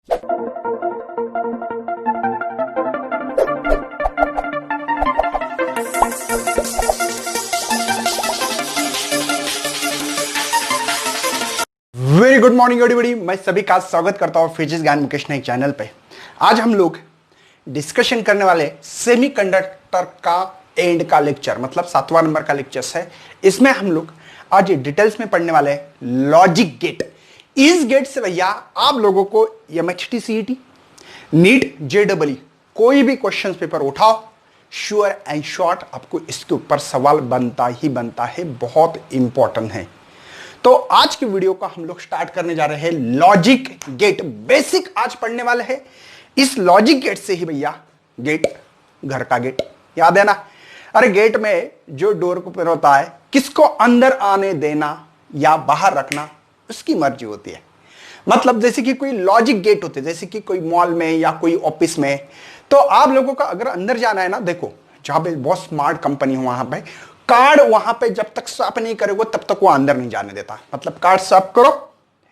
Very good morning everybody, मैं सभी का स्वागत करता हूं फिजिक्स ज्ञान मुकेश नाइक चैनल पे। आज हम लोग डिस्कशन करने वाले सेमीकंडक्टर का एंड का लेक्चर, मतलब 7वां नंबर का लेक्चर है। इसमें हम लोग आज डिटेल्स में पढ़ने वाले लॉजिक गेट। इस गेट से भैया आप लोगों को एमएचटी, सीईटी, नीट, जेडबल कोई भी क्वेश्चन पेपर उठाओ, श्योर एंड शॉर्ट आपको इसके ऊपर सवाल बनता ही बनता है, बहुत इंपॉर्टेंट है। तो आज की वीडियो को हम लोग स्टार्ट करने जा रहे हैं लॉजिक गेट। बेसिक आज पढ़ने वाले हैं। इस लॉजिक गेट से ही भैया गेट, घर का गेट याद है ना। अरे गेट में जो डोर पर होता है, किसको अंदर आने देना या बाहर रखना उसकी मर्जी होती है। मतलब जैसे कि कोई लॉजिक गेट होते, जैसे कि कोई मॉल में या कोई ऑफिस में, तो आप लोगों का अगर अंदर जाना है ना, देखो जहां पे बहुत स्मार्ट कंपनी हो वहां पे कार्ड, वहां पे जब तक स्वाइप नहीं करोगे तब तक वो अंदर नहीं जाने देता। मतलब कार्ड स्वाइप करो,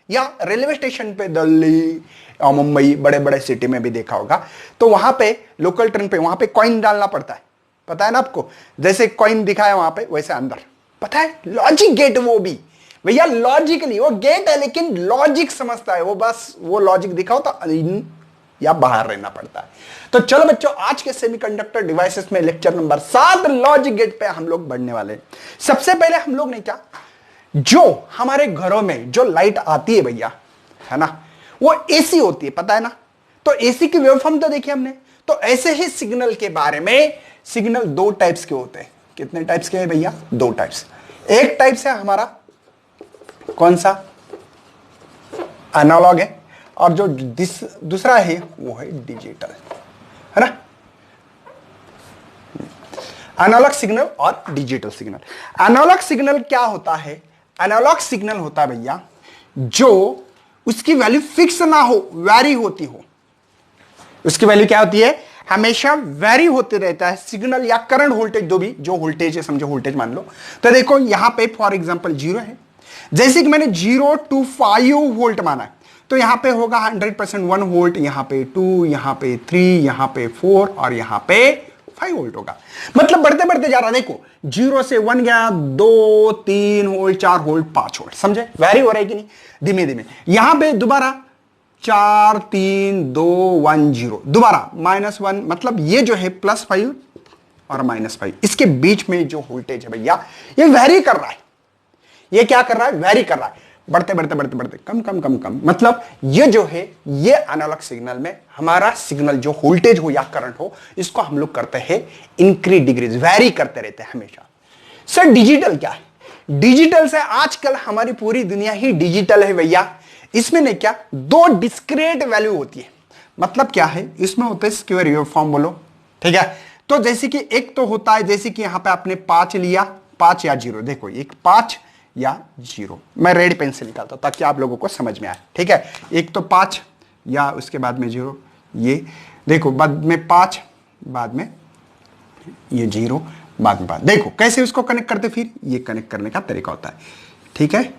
या रेलवे स्टेशन पे दिल्ली और मुंबई बड़े बड़े सिटी में भी देखा होगा, तो वहां पे लोकल ट्रेन पे वहां पे कॉइन डालना पड़ता है, पता है ना आपको। जैसे कॉइन दिखाया वहां पे वैसे अंदर, पता है लॉजिक गेट। वो भी भैया लॉजिकली वो गेट है, लेकिन लॉजिक समझता है वो, बस वो लॉजिक दिखाओ तो या बाहर रहना पड़ता है। तो चलो बच्चों, आज के सेमीकंडक्टर डिवाइसेस में लेक्चर नंबर 7 लॉजिक गेट पे हम लोग बढ़ने वाले हैं। सबसे पहले हम लोग ने क्या, जो हमारे घरों में जो लाइट आती है भैया, है ना, वो एसी होती है, पता है ना। तो एसी की वेवफॉर्म तो देखी हमने। तो ऐसे ही सिग्नल के बारे में, सिग्नल दो टाइप्स के होते हैं। कितने टाइप्स के हैं भैया? दो टाइप्स। एक टाइप्स है हमारा कौन सा, एनालॉग है, और जो दूसरा है वो है डिजिटल, है ना। एनालॉग सिग्नल और डिजिटल सिग्नल। एनालॉग सिग्नल क्या होता है? एनालॉग सिग्नल होता है भैया जो उसकी वैल्यू फिक्स ना हो, वैरी होती हो। उसकी वैल्यू क्या होती है? हमेशा वैरी होते रहता है सिग्नल या करंट वोल्टेज, जो वोल्टेज है, समझो वोल्टेज मान लो। तो देखो यहां पे फॉर एग्जांपल 0 है, जैसे कि मैंने 0 to 5 वोल्ट माना है, तो यहां पे होगा 100% 1 वोल्ट, यहां पे 2, यहां पे 3, यहां पे 4 और यहां पे 5 वोल्ट होगा। मतलब बढ़ते बढ़ते जा रहा है। देखो 0 से 1 गया, 2, 3 वोल्ट, 4 वोल्ट, 5 वोल्ट, समझे? वैरी हो रहा है कि नहीं? धीमे धीमे। यहां पे दोबारा 4, 3, 2, 1, 0, दोबारा -1, मतलब ये जो है +5 और -5, इसके बीच में जो वोल्टेज है भैया ये वैरी कर रहा है। ये क्या कर रहा है? वैरी कर रहा है। बढ़ते बढ़ते बढ़ते बढ़ते कम कम कम कम, मतलब ये जो है ये एनालॉग सिग्नल में हमारा सिग्नल जो वोल्टेज हो या करंट हो, इसको हम लोग करते हैं इंक्रीज डिक्रीज, वैरी करते रहते हैं हमेशा। सर डिजिटल क्या है? डिजिटल से आजकल हमारी पूरी दुनिया ही डिजिटल है भैया। इसमें ने क्या, दो डिस्क्रीट वैल्यू होती है। मतलब क्या है? इसमें होता है स्क्वायर वेवफॉर्म, बोलो ठीक है। तो जैसे कि एक तो होता है, जैसे कि यहां पे आपने 5 लिया, 5 या 0, देखो एक 5 या 0, मैं रेड पेन से निकालता हूं ताकि आप लोगों को समझ में आए, ठीक है। एक तो 5 या उसके बाद में 0, ये देखो बाद में 5, बाद में ये 0, बाद में 5। देखो कैसे उसको कनेक्ट करते, फिर ये कनेक्ट करने का तरीका होता है, ठीक है।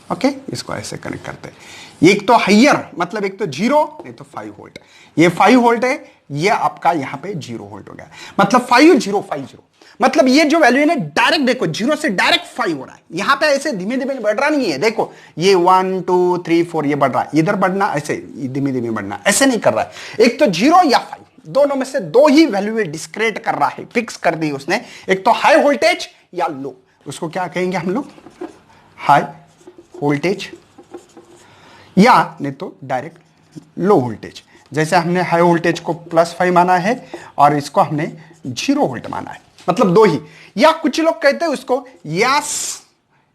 ओके, इसको ऐसे कनेक्ट करते हैं। एक तो हाइयर, मतलब एक तो 0, नहीं तो 5 वोल्ट। ये 5 वोल्ट है, ये आपका यहां पे 0 वोल्ट हो गया, मतलब 5 0 5 0। मतलब ये जो वैल्यू है ना, डायरेक्ट देखो 0 से डायरेक्ट 5 हो रहा है। यहां पे ऐसे धीमे धीमे बढ़ रहा नहीं है। देखो ये 1 2 3 4 ये बढ़ रहा है, इधर बढ़ना, ऐसे धीमे धीमे बढ़ना, ऐसे नहीं कर रहा है। एक तो 0 या 5, दोनों में से दो ही वैल्यू डिस्क्रीट कर रहा है, फिक्स कर दी उसने। एक तो हाई वोल्टेज या लो, उसको क्या कहेंगे हम लोग? हाई वोल्टेज, या नहीं तो डायरेक्ट लो वोल्टेज। जैसे हमने हाई वोल्टेज को +5 माना है और इसको हमने 0 वोल्ट माना है, मतलब दो ही। या कुछ लोग कहते हैं उसको यस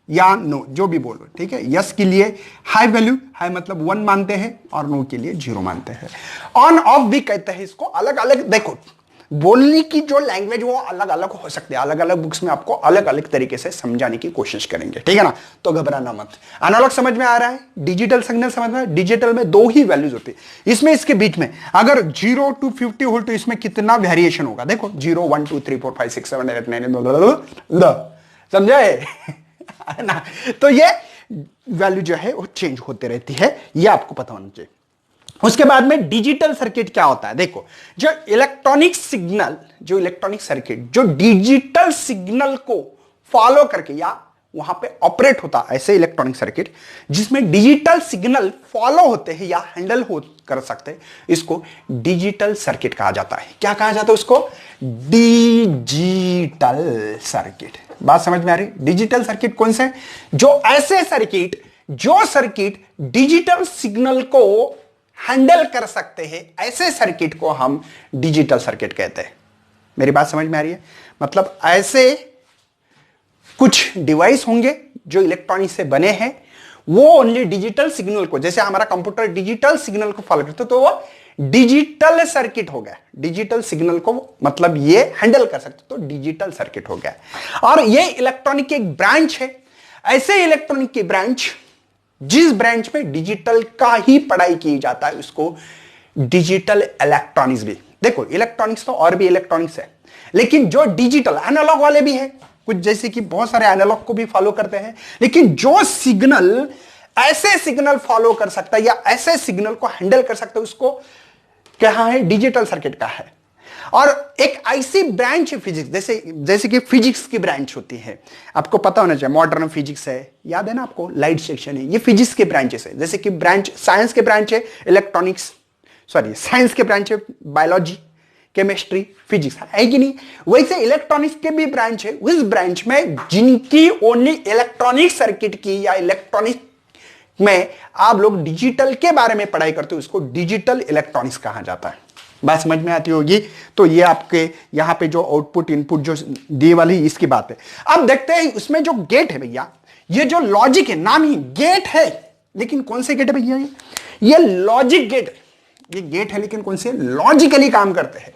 या नो, जो भी बोलो, ठीक है। यस के लिए हाई वैल्यू, हाई मतलब 1 मानते हैं, और नो के लिए 0 मानते हैं। ऑन ऑफ भी कहते हैं इसको, अलग अलग। देखो बोलने की जो लैंग्वेज वो अलग अलग हो सकते हैं, अलग अलग बुक्स में आपको अलग अलग तरीके से समझाने की कोशिश करेंगे, ठीक है ना। तो घबराना मत। एनालॉग समझ में आ रहा है, डिजिटल सिग्नल समझ में आ रहा है। डिजिटल में दो ही वैल्यूज होती है। इसमें इसके बीच में अगर 0 to 50 वोल्ट, तो इसमें कितना वेरिएशन होगा? देखो 0 1 2 3 4 5 6 7 8 9 समझे ना। तो ये वैल्यू जो है वो चेंज होते रहती है, ये आपको पता होना चाहिए। उसके बाद में डिजिटल सर्किट क्या होता है? देखो, जो इलेक्ट्रॉनिक सर्किट जो डिजिटल सिग्नल को फॉलो करके या वहां पे ऑपरेट होता है, ऐसे इलेक्ट्रॉनिक सर्किट जिसमें डिजिटल सिग्नल फॉलो होते हैं या हैंडल हो कर सकते हैं, इसको डिजिटल सर्किट कहा जाता है। क्या कहा जाता है उसको? Digital circuit. बात समझ में आ रही? डिजिटल सर्किट कौन से? जो ऐसे सर्किट डिजिटल सिग्नल को हैंडल कर सकते हैं, ऐसे सर्किट को हम डिजिटल सर्किट कहते हैं। मेरी बात समझ में आ रही है? मतलब ऐसे कुछ डिवाइस होंगे जो इलेक्ट्रॉनिक से बने हैं, वो ओनली डिजिटल सिग्नल को, जैसे हमारा कंप्यूटर डिजिटल सिग्नल को फॉलो करता है, तो वो डिजिटल सर्किट हो गया। डिजिटल सिग्नल को मतलब ये हैंडल कर सकते, तो डिजिटल सर्किट हो गया। और ये इलेक्ट्रॉनिक की एक ब्रांच है। ऐसे इलेक्ट्रॉनिक की ब्रांच जिस ब्रांच में डिजिटल का ही पढ़ाई की जाता है, उसको डिजिटल इलेक्ट्रॉनिक्स भी। देखो, इलेक्ट्रॉनिक्स तो और भी इलेक्ट्रॉनिक्स है, लेकिन जो डिजिटल एनालॉग वाले भी है कुछ, जैसे कि बहुत सारे एनालॉग को भी फॉलो करते हैं, लेकिन जो सिग्नल ऐसे सिग्नल फॉलो कर सकता है या ऐसे सिग्नल को हैंडल कर सकता है, उसको क्या है? डिजिटल सर्किट का है। और एक ऐसी ब्रांच है फिजिक्स, जैसे कि फिजिक्स की ब्रांच होती है, आपको पता होना चाहिए। मॉडर्न फिजिक्स है, याद है ना आपको? लाइट सेक्शन है, ये फिजिक्स के ब्रांचेस है। जैसे कि ब्रांच साइंस के ब्रांच है साइंस के ब्रांच है बायोलॉजी, केमिस्ट्री, फिजिक्स, है कि नहीं? वैसे इलेक्ट्रॉनिक्स के भी ब्रांच है। उस ब्रांच में जिनकी ओनली इलेक्ट्रॉनिक सर्किट की या इलेक्ट्रॉनिक में आप लोग डिजिटल के बारे में पढ़ाई करते हो, उसको डिजिटल इलेक्ट्रॉनिक्स कहा जाता है। बात समझ में आती होगी? तो ये आपके यहां पे जो आउटपुट इनपुट जो दिए वाली, इसकी बात है। अब देखते हैं उसमें जो गेट है भैया, ये जो लॉजिक है, नाम ही गेट है, लेकिन कौन से गेट है भैया? ये लॉजिक गेट। ये गेट है, लेकिन कौन से? लॉजिकली काम करते हैं।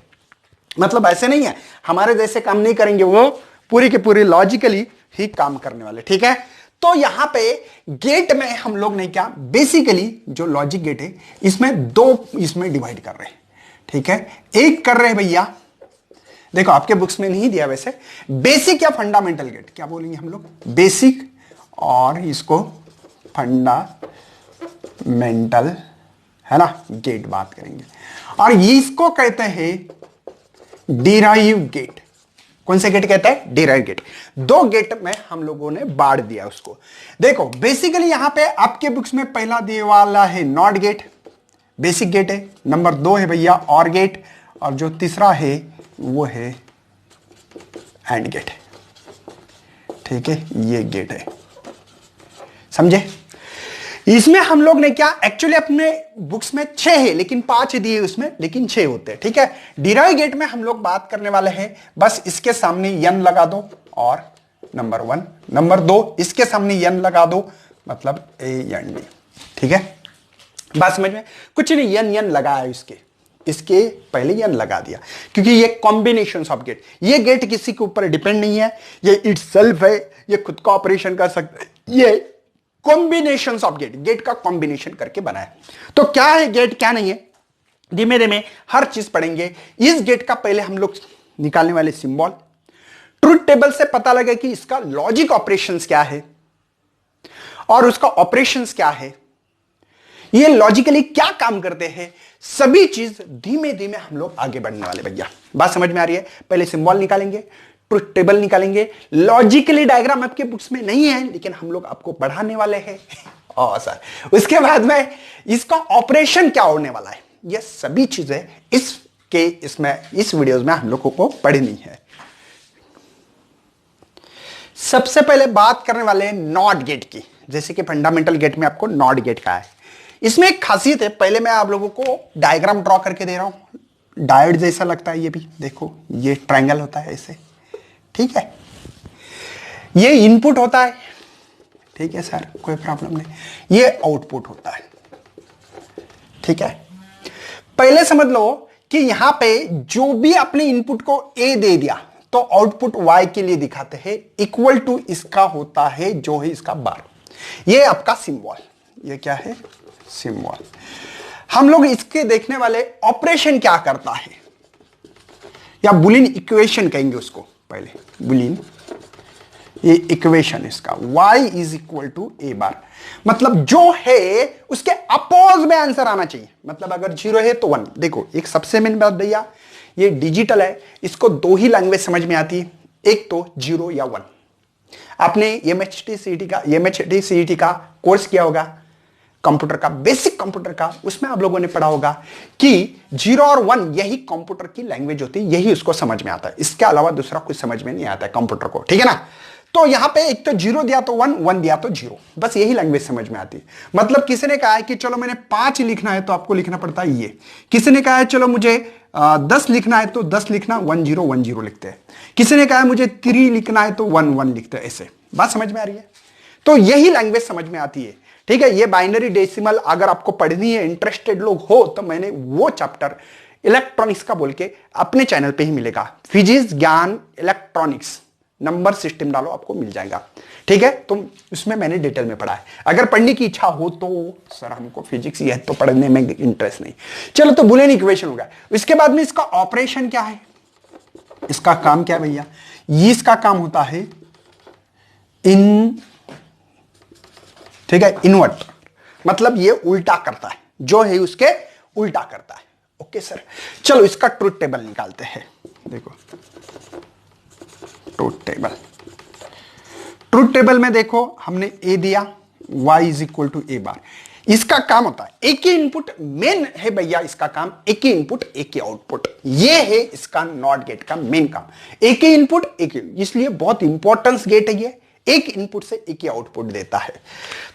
मतलब ऐसे नहीं है हमारे जैसे काम नहीं करेंगे, वो पूरी के पूरी लॉजिकली ही काम करने वाले, ठीक है? तो यहां पे गेट में हम लोग ने क्या, बेसिकली जो लॉजिक गेट है, इसमें दो इसमें डिवाइड कर रहे हैं, ठीक है? एक कर रहे हैं भैया, देखो आपके बुक्स में नहीं दिया वैसे, बेसिक या फंडामेंटल गेट, क्या बोलेंगे हम लोग? बेसिक, और इसको फंडामेंटल, है ना, गेट बात करेंगे। और इसको कहते हैं डिराइव गेट। कौन से गेट कहता है? Derive gate. दो गेट में हम लोगों ने बांट दिया उसको। देखो, बेसिकली यहां पे आपके बुक्स में पहला दिए वाला है नॉट गेट, बेसिक गेट है। नंबर 2 है भैया और गेट, और जो तीसरा है वो है एंड गेट, ठीक है? ये गेट है, समझे? इसमें हम लोग ने क्या, एक्चुअली अपने बुक्स में 6 है, लेकिन 5 दिए उसमें, लेकिन 6 होते हैं, ठीक है? डिराइव गेट में हम लोग बात करने वाले हैं, बस इसके सामने यन लगा दो, और नंबर 1, नंबर 2 इसके सामने यन लगा दो, मतलब ए एन डी, ठीक है? बात समझ में? कुछ नहीं, यन लगाया इसके पहले यन लगा दिया, क्योंकि ये कॉम्बिनेशन ऑफ गेट, ये गेट किसी के ऊपर डिपेंड नहीं है, ये इटसेल्फ है, ये खुद का ऑपरेशन कर सकता है, ये कॉम्बिनेशन ऑफ गेट का कॉम्बिनेशन करके बना है। तो क्या है गेट, क्या नहीं है, धीमे धीमे हर चीज पढ़ेंगे। इस गेट का पहले हम लोग निकालने वाले सिंबल, ट्रुथ टेबल से पता लगे कि इसका लॉजिक ऑपरेशंस क्या है और उसका ऑपरेशंस क्या है, ये लॉजिकली क्या काम करते हैं, सभी चीज धीमे धीमे हम लोग आगे बढ़ने वाले भैया। बात समझ में आ रही है? पहले सिंबल निकालेंगे, ट्रुथ टेबल निकालेंगे, लॉजिकली डायग्राम आपके बुक्स में नहीं है, लेकिन हम लोग आपको पढ़ाने वाले हैं। और सर उसके बाद में इसका ऑपरेशन क्या होने वाला है, ये सभी चीजें इस वीडियोस में हम लोगों को पढ़नी है। सबसे पहले बात करने वाले हैं नॉट गेट की। जैसे कि फंडामेंटल गेट में आपको नॉट गेट का है, इसमें एक खासियत है, पहले मैं आप लोगों को डायग्राम ड्रॉ करके दे रहा हूं, डायोड जैसा लगता है, ये भी देखो, ये ट्रायंगल होता है ऐसे, ठीक है? ये इनपुट होता है, ठीक है सर, कोई प्रॉब्लम नहीं, ये आउटपुट होता है, ठीक है? पहले समझ लो कि यहां पे जो भी अपने इनपुट को ए दे दिया, तो आउटपुट वाई के लिए दिखाते हैं, इक्वल टू इसका होता है जो है इसका बार, ये आपका सिंबल, ये क्या है? सिंबल। हम लोग इसके देखने वाले ऑपरेशन क्या करता है, या बुलियन इक्वेशन कहेंगे उसको, पहले बुलियन ये इक्वेशन इसका y इज इक्वल टू ए बार, मतलब जो है उसके अपोज में आंसर आना चाहिए। मतलब अगर 0 है तो 1। देखो एक सबसे मेन बात भैया, ये डिजिटल है, इसको दो ही लैंग्वेज समझ में आती है, एक तो 0 या 1। आपने एमएचटी सीईटी का कोर्स किया होगा, कंप्यूटर का, बेसिक कंप्यूटर का, उसमें आप लोगों ने पढ़ा होगा कि 0 और 1 यही कंप्यूटर की लैंग्वेज होती है, यही उसको समझ में आता है, इसके अलावा दूसरा कुछ समझ में नहीं आता है कंप्यूटर को, ठीक है ना। तो यहां पे एक तो 0 दिया तो 1, 1 दिया तो 0, बस यही लैंग्वेज समझ में आती है। मतलब किसी ने कहा है कि चलो मैंने 5 लिखना है तो आपको लिखना पड़ता है ये, किसी ने कहा है चलो मुझे 10 लिखना है तो 10 लिखना 1 0 1 0 लिखते हैं, किसी ने कहा है मुझे 3 लिखना है तो 1 1 लिखते हैं, ऐसे बात समझ में आ रही है। तो यही लैंग्वेज समझ में आती है, ठीक है। ये बाइनरी डेसिमल अगर आपको पढ़नी है, इंटरेस्टेड लोग हो, तो मैंने वो चैप्टर इलेक्ट्रॉनिक्स का बोल के अपने चैनल पे ही मिलेगा, फिजिक्स ज्ञान इलेक्ट्रॉनिक्स, नंबर सिस्टम डालो आपको मिल जाएगा, ठीक है। तो उसमें मैंने डिटेल में पढ़ा है, अगर पढ़ने की इच्छा हो तो। सर हमको फिजिक्स ये तो पढ़ने में इंटरेस्ट नहीं, चलो तो बुलियन इक्वेशन होगा। इसके बाद में इसका ऑपरेशन क्या है, इसका काम क्या है भैया, ये इसका काम होता है ठीक है, इन्वर्ट, मतलब ये उल्टा करता है, जो है उसके उल्टा करता है। ओके सर, चलो इसका ट्रुथ टेबल निकालते हैं। देखो ट्रुथ टेबल में देखो हमने ए दिया, y इज इक्वल टू ए बार। इसका काम होता है, एक ही इनपुट मेन है भैया, इसका काम एक ही इनपुट एक ही आउटपुट, ये है इसका नॉट गेट का मेन काम, एक ही इनपुट एक ही, इसलिए बहुत इंपॉर्टेंस गेट है ये, एक इनपुट से एक ही आउटपुट देता है।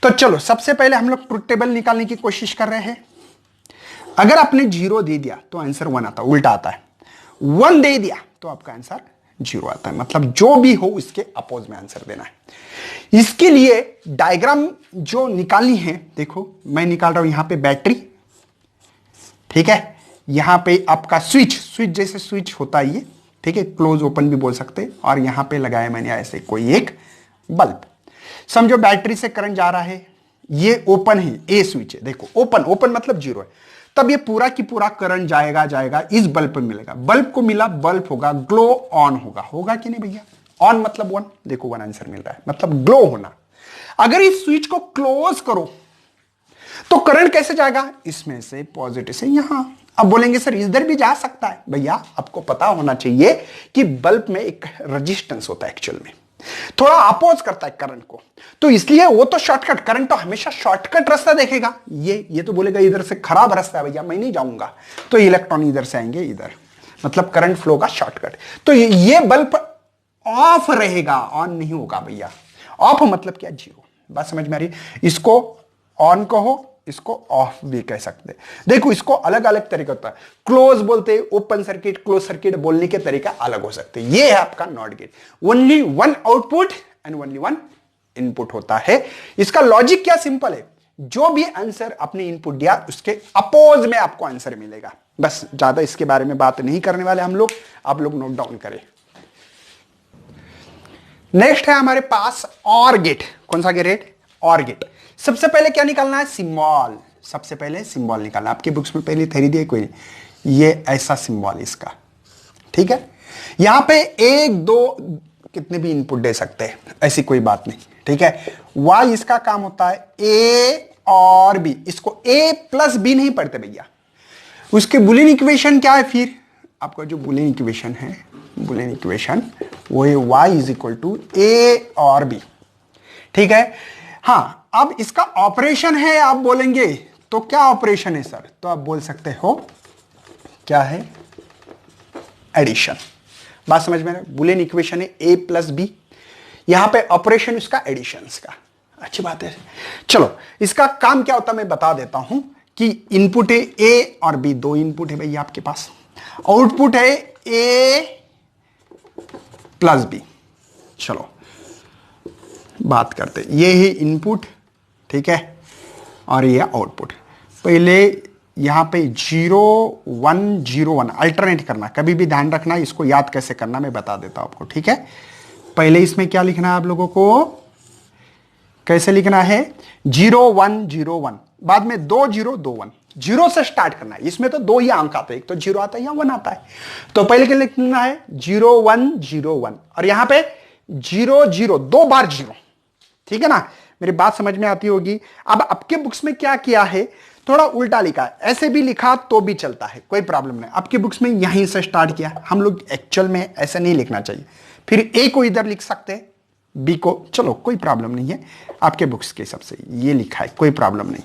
तो चलो सबसे पहले हम लोग ट्रुथ टेबल निकालने की कोशिश कर रहे हैं। अगर आपने 0 दे दिया तो आंसर 1 आता है, उल्टा आता है, 1 दे दिया तो आपका आंसर 0 आता है, मतलब जो भी हो इसके अपोज में आंसर देना है। इसके लिए डायग्राम जो निकालनी है, देखो मैं निकाल रहा हूं यहां पे बैटरी, ठीक है, यहां पे आपका स्विच जैसे स्विच होता है ये, ठीक है, क्लोज ओपन भी बोल सकते हैं, और यहां पे लगाया मैंने ऐसे कोई एक बल्ब। समझो बैटरी से करंट जा रहा है, ये ओपन है, ए स्विच है, देखो ओपन मतलब 0 है, तब ये पूरा की पूरा करंट जाएगा इस बल्ब पर मिलेगा, बल्ब को मिला, बल्ब होगा, ग्लो ऑन होगा कि नहीं भैया, ऑन मतलब 1, देखो 1 आंसर मिल रहा है, मतलब ग्लो होना। अगर इस स्विच को क्लोज करो तो करंट कैसे जाएगा, इसमें से पॉजिटिव से यहां। अब बोलेंगे सर इधर भी जा सकता है, भैया आपको पता होना चाहिए कि बल्ब में एक रेजिस्टेंस होता है, एक्चुअल में थोड़ा अपोज करता है करंट को, तो इसलिए वो तो शॉर्टकट, करंट तो हमेशा शॉर्टकट रास्ता देखेगा, ये तो बोलेगा इधर से खराब रास्ता है भैया मैं नहीं जाऊंगा, तो इलेक्ट्रॉन इधर से आएंगे इधर, मतलब करंट फ्लो का शॉर्टकट। तो ये बल्ब ऑफ रहेगा, ऑन नहीं होगा भैया, ऑफ मतलब क्या, 0, बात समझ में आ रही है। इसको ऑन कहो, इसको ऑफ भी कह सकते। देखो इसको अलग अलग तरीका होता है, क्लोज बोलते हैं, ओपन सर्किट, क्लोज सर्किट बोलने के तरीका अलग हो सकते हैं। ये है आपका not gate, only 1 output and only 1 input होता है। इसका लॉजिक क्या सिंपल है, जो भी आंसर आपने इनपुट दिया उसके अपोज में आपको आंसर मिलेगा, बस ज्यादा इसके बारे में बात नहीं करने वाले हम लोग, आप लोग नोट डाउन करें। नेक्स्ट है हमारे पास और गेट, कौन सा गेट, और गेट। सबसे पहले क्या निकालना है, सिंबल, सबसे पहले सिंबल निकालना, आपकी बुक्स में पहले थ्योरी दी कोई, ये ऐसा सिंबल इसका, ठीक है। यहां पे 1 2 कितने भी इनपुट दे सकते हैं, ऐसी कोई बात नहीं, ठीक है। y इसका काम होता है a और b, इसको a प्लस b नहीं पढ़ते भैया, उसके बुलियन इक्वेशन क्या है, फिर आपका जो बुलियन इक्वेशन है, बुलियन इक्वेशन वो है y is equal to a और b, ठीक है। हाँ, अब इसका ऑपरेशन है, आप बोलेंगे तो क्या ऑपरेशन है सर, तो आप बोल सकते हो क्या है, एडिशन। बात समझ में, बुलियन इक्वेशन है a प्लस बी, यहां पे ऑपरेशन इसका एडिशन का, अच्छी बात है। चलो इसका काम क्या होता है मैं बता देता हूं कि इनपुट है a और b, 2 इनपुट है भैया आपके पास, आउटपुट है a प्लस बी। चलो बात करते, ये है इनपुट, ठीक है, और ये आउटपुट। पहले यहां पे 0 1 0 1 अल्टरनेट करना, कभी भी ध्यान रखना, इसको याद कैसे करना मैं बता देता हूं आपको, ठीक है। पहले इसमें क्या लिखना है आप लोगों को, कैसे लिखना है, 0 1 0 1, बाद में 2 0 2 1, 0 से स्टार्ट करना है। इसमें तो 2 ही अंक आते हैं, एक तो 0 आता है या 1 आता है, तो पहले क्या लिखना है, 0 1 0 1, और यहां पे जीरो जीरो, 2 बार जीरो, ठीक है ना, मेरी बात समझ में आती होगी। अब आपके बुक्स में क्या किया है, थोड़ा उल्टा लिखा है, ऐसे भी लिखा तो भी चलता है, कोई प्रॉब्लम नहीं। आपके बुक्स में यहीं से स्टार्ट किया, हम लोग एक्चुअल में ऐसा नहीं लिखना चाहिए, फिर ए को इधर लिख सकते हैं, बी को, चलो कोई प्रॉब्लम नहीं है, आपके बुक्स के हिसाब से ये लिखा है, कोई प्रॉब्लम नहीं।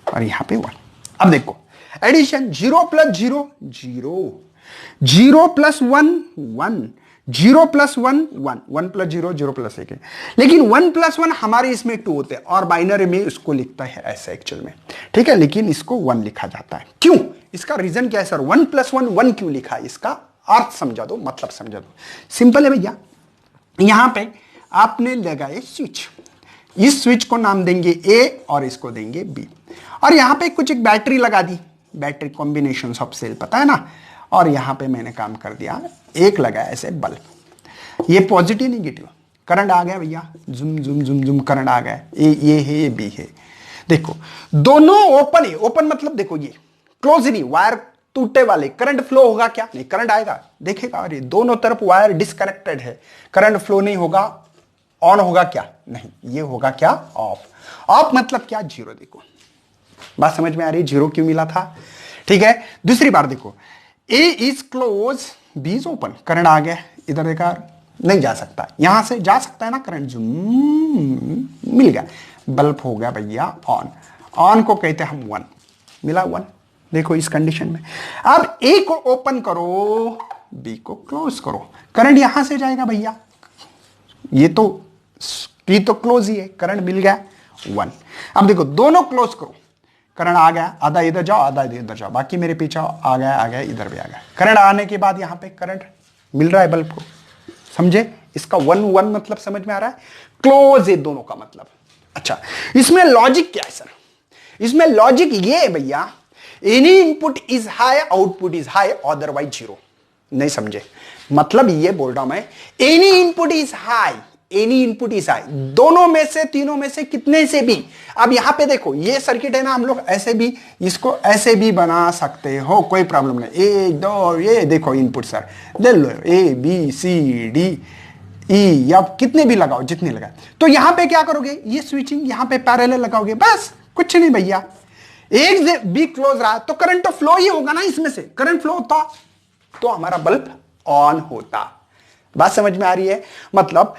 और यहां पे 1। अब देखो addition, 0 plus 0 0, 0 plus 1 1, 0 plus 1 1, 1 plus 0 0 plus 1 है, लेकिन 1 प्लस 1 हमारे इसमें 2 होते हैं, और बाइनरी में इसको लिखता है ऐसे एक्चुअल में, ठीक है, लेकिन इसको 1 लिखा जाता है। क्यों, इसका रीजन क्या है सर, 1 प्लस 1 1 क्यों लिखा है, इसका अर्थ समझा दो, मतलब समझा दो। सिंपल है भैया, यहां पे आपने लगाए स्विच, इस स्विच को नाम देंगे ए और इसको देंगे बी, और यहां पे कुछ एक बैटरी लगा दी, बैटरी कॉम्बिनेशन ऑफ सेल पता है ना, और यहां पे मैंने काम कर दिया, एक लगाया ऐसे बल्ब, ये पॉजिटिव नेगेटिव करंट आ गया भैया, जुम जुम जुम जुम करंट आ गया, ये है ये बी है। देखो दोनों ओपन है, ओपन मतलब देखो ये क्लोज नहीं, वायर टूटे वाले, करंट फ्लो होगा क्या, नहीं करंट आएगा, देखेगा अरे दोनों तरफ वायर डिस्कनेक्टेड है, करंट फ्लो नहीं होगा, ऑन होगा क्या, नहीं, ये होगा क्या, ऑफ। ऑफ मतलब क्या, जीरो। देखो बात समझ में आ रही है, जीरो क्यों मिला था, ठीक है। दूसरी बार देखो, A is close, B is open, current आ गया, इधर देखा नहीं जा सकता, यहां से जा सकता है ना करंट, जो मिल गया, बल्ब हो गया भैया ऑन, ऑन को कहते हैं हम 1, मिला 1। देखो इस कंडीशन में, अब ए को ओपन करो, बी को क्लोज करो, करंट यहां से जाएगा भैया, ये तो क्लोज ही है, करंट मिल गया 1। अब देखो दोनों क्लोज करो, करंट आ गया, आधा इधर जाओ आधा इधर जाओ, बाकी मेरे पीछे आ गया इधर भी आ गया, करंट आने के बाद यहां पे करंट मिल रहा है बल्ब को, समझे, इसका 1 1 मतलब समझ में आ रहा है, क्लोज है दोनों का मतलब। अच्छा इसमें लॉजिक क्या है सर, इसमें लॉजिक ये है भैया, any input is high output is high, otherwise zero. नहीं समझे, मतलब ये बोल रहा हूं मैं, any input is high, any input is high, दोनों में से तीनों में से कितने से भी। अब यहां पे देखो ये सर्किट है ना, हम लोग ऐसे भी इसको ऐसे भी बना सकते हो, कोई प्रॉब्लम नहीं, 1 2, ये देखो इनपुट सर ले लो, A B C D E, या कितने भी लगाओ, जितने लगाए। तो यहां पे क्या करोगे, ये स्विचिंग यहां पे पैरेलल लगाओगे, बस कुछ नहीं भैया, एक से बी क्लोज रहा तो करंट तो फ्लो ही होगा ना, इसमें से करंट फ्लो होता तो हमारा बल्ब ऑन होता। बात समझ में आ रही है, मतलब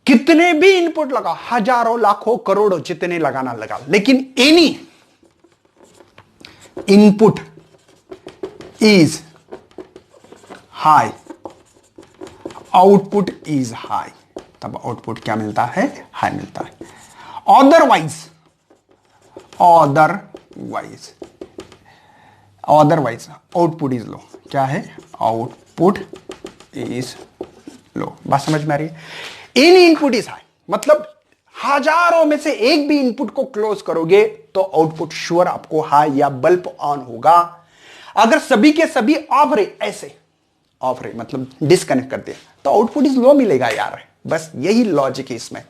कितने भी इनपुट लगाओ, हजारों लाखों करोड़ों जितने लगाना लगाओ, लेकिन any input is high output is high, तब आउटपुट क्या मिलता है, हाई मिलता है। अदरवाइज आउटपुट इज लो, क्या है, आउटपुट इज लो। बात समझ में आ रही है, एनी इनपुट इज हाई मतलब हजारों में से एक भी इनपुट को क्लोज करोगे तो आउटपुट श्योर आपको हाई या बल्ब ऑन होगा। अगर सभी के सभी ऑफ रहे, ऐसे ऑफ रहे मतलब डिस्कनेक्ट कर दिया, तो आउटपुट इज लो मिलेगा यार, बस यही लॉजिक है इसमें।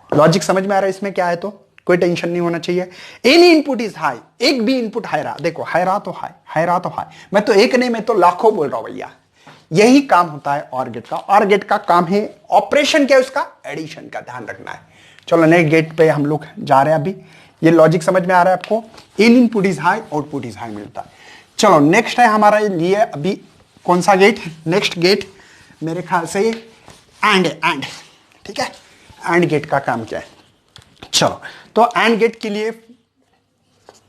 लॉजिक समझ में आ रहा है इसमें क्या है, तो कोई टेंशन नहीं होना चाहिए। एनी इनपुट इज हाई, एक भी इनपुट हाई रहा, देखो हाई रहा तो हाई, हाई रहा तो हाई, मैं तो एक नहीं मैं तो लाखों बोल रहा हूं भैया। यही काम होता है ऑर गेट का। ऑर गेट का काम है ऑपरेशन क्या है उसका, एडिशन का, ध्यान रखना है। चलो नेक्स्ट गेट पे हम लोग जा रहे हैं अभी। ये लॉजिक समझ में आ रहा है आपको, इन input is high output is high मिलता है। चलो नेक्स्ट है हमारा लिए अभी कौन सा गेट, नेक्स्ट गेट मेरे ख्याल से एंड, ठीक है। एंड गेट का काम क्या है, चलो तो एंड गेट के लिए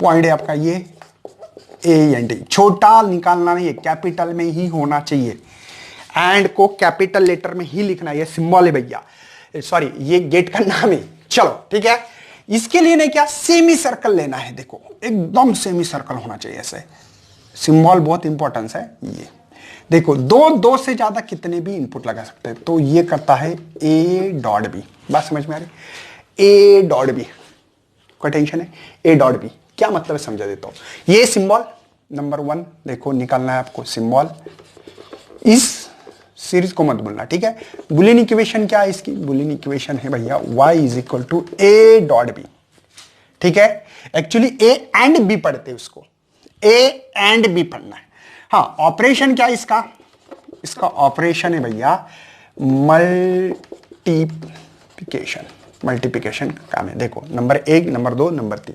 पॉइंट है आपका ये ए एंड डी, छोटा निकालना नहीं है, कैपिटल में ही होना चाहिए। एंड को कैपिटल लेटर में ही लिखना है, ये सिंबल है भैया, सॉरी ये गेट का नाम है। चलो ठीक है, इसके लिए नहीं क्या, सेमी सर्कल लेना है, देखो एकदम सेमी सर्कल होना चाहिए ऐसे, सिंबल बहुत इंपॉर्टेंस है। ये देखो दो से ज्यादा कितने भी इनपुट लगा सकते हैं, तो ये करता है ए डॉट बी। बात समझ में आ रही, ए डॉट बी, कोई टेंशन है, ए डॉट बी क्या मतलब है समझा देता हूं। ये सिंबल नंबर 1 देखो निकालना है आपको, सिंबल इस सीरीज को मत भूलना, ठीक है। बुलियन इक्वेशन क्या है इसकी, बुलियन इक्वेशन है भैया y is equal to a dot b, ठीक है। एक्चुअली ए एंड बी पढ़ते हैं उसको, ए एंड बी पढ़ना है। हाँ ऑपरेशन क्या है इसका, इसका ऑपरेशन है भैया मल्टीप्लिकेशन काम है। देखो नंबर 1, नंबर 2, नंबर 3,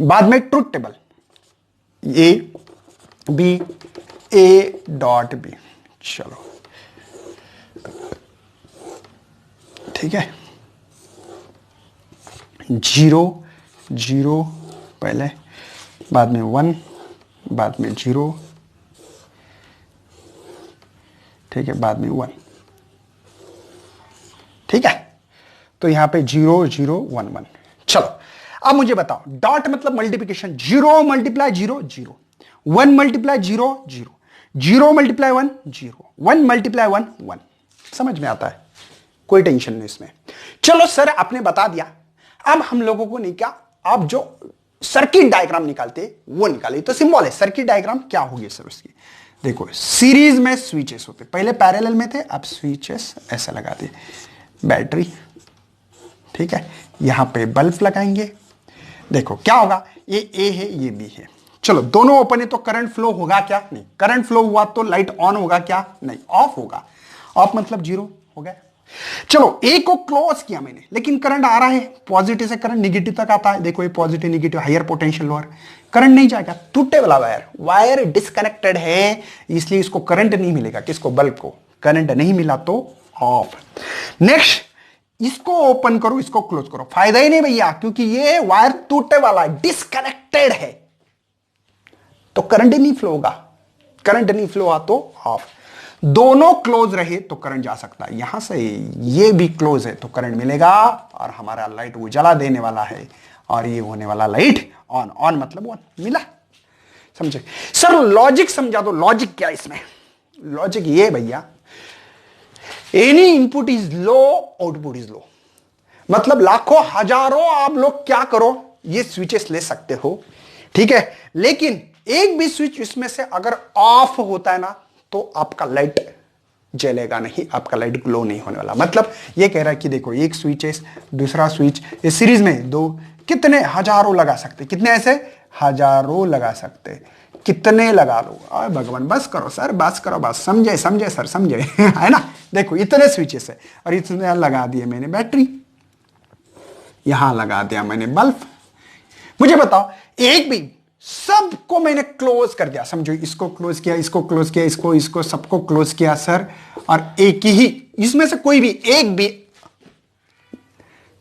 बाद में truth table a b, a dot b. चलो ठीक है, 0 0 पहले, बाद में 1, बाद में 0, ठीक है, बाद में 1, ठीक है। तो यहां पे 0 0 1 1। चलो अब मुझे बताओ, डॉट मतलब multiplication, 0 multiply 0 0, 1 multiply 0 0, 0 multiply 1 0, 1 multiply 1 1। समझ में आता है, कोई टेंशन नहीं इसमें। चलो सर आपने बता दिया, अब हम लोगों को नहीं क्या, आप जो सर्किट डायग्राम निकालते वो निकाले। तो सिंबल है, सर्किट डायग्राम क्या होगी सर उसकी। देखो सीरीज में स्विचेस होते, पहले पैरेलल में थे, अब स्विचेस ऐसा लगा दे, बैटरी, ठीक है, यहां पे बल्ब लगाएंगे। देखो क्या होगा, ये ए है ये बी है, चलो दोनों ओपन है तो करंट फ्लो होगा क्या, नहीं। करंट फ्लो हुआ तो लाइट ऑन होगा क्या, नहीं, ऑफ होगा। ऑफ मतलब 0 हो गया। चलो ए को क्लोज किया मैंने, लेकिन करंट आ रहा है, पॉजिटिव से करंट निगेटिव तक आता है। देखो ये positive negative, higher potential lower, current नहीं जाएगा, टूटे वाला वायर डिस्कनेक्टेड है, इसलिए इसको करंट नहीं मिलेगा। किसको, बल्ब को करंट नहीं मिला तो ऑफ। नेक्स्ट इसको ओपन करो, इसको क्लोज करो, फायदा ही नहीं भैया, क्योंकि ये वायर टूटे वाला है, डिस्कनेक्टेड है, तो करंट ही नहीं फ्लो होगा। करंट नहीं फ्लो हुआ तो ऑफ। दोनों क्लोज रहे तो करंट जा सकता है, यहां से ये भी क्लोज है तो करंट मिलेगा, और हमारा लाइट उजाला देने वाला है, और ये होने वाला लाइट ऑन। ऑन मतलब ऑन, मिला, समझे सर। लॉजिक समझा दो, लॉजिक क्या इसमें, लॉजिक ये भैया, any input is low output is low, मतलब लाखों हजारों आप लोग क्या करो, ये स्विचेस ले सकते हो, ठीक है, लेकिन एक भी स्विच इसमें से अगर ऑफ होता है ना तो आपका लाइट जलेगा नहीं, आपका लाइट ग्लो नहीं होने वाला। मतलब ये कह रहा है कि देखो एक स्विच है, दूसरा स्विच, इस सीरीज में दो, कितने हजारों लगा सकते, कितने ऐसे हजारों लगा सकते, कितने लगा लो। अरे भगवान बस करो सर, बस करो, बस समझे समझे सर, समझे है ना। देखो इतने स्विचेस है, और इतने लगा दिए मैंने बैटरी, यहां लगा दिया मैंने बल्ब। मुझे बताओ, एक भी, सबको मैंने क्लोज कर दिया, समझो, इसको क्लोज किया, इसको क्लोज किया, इसको सबको क्लोज किया सर, और एक ही, इसमें से कोई भी एक भी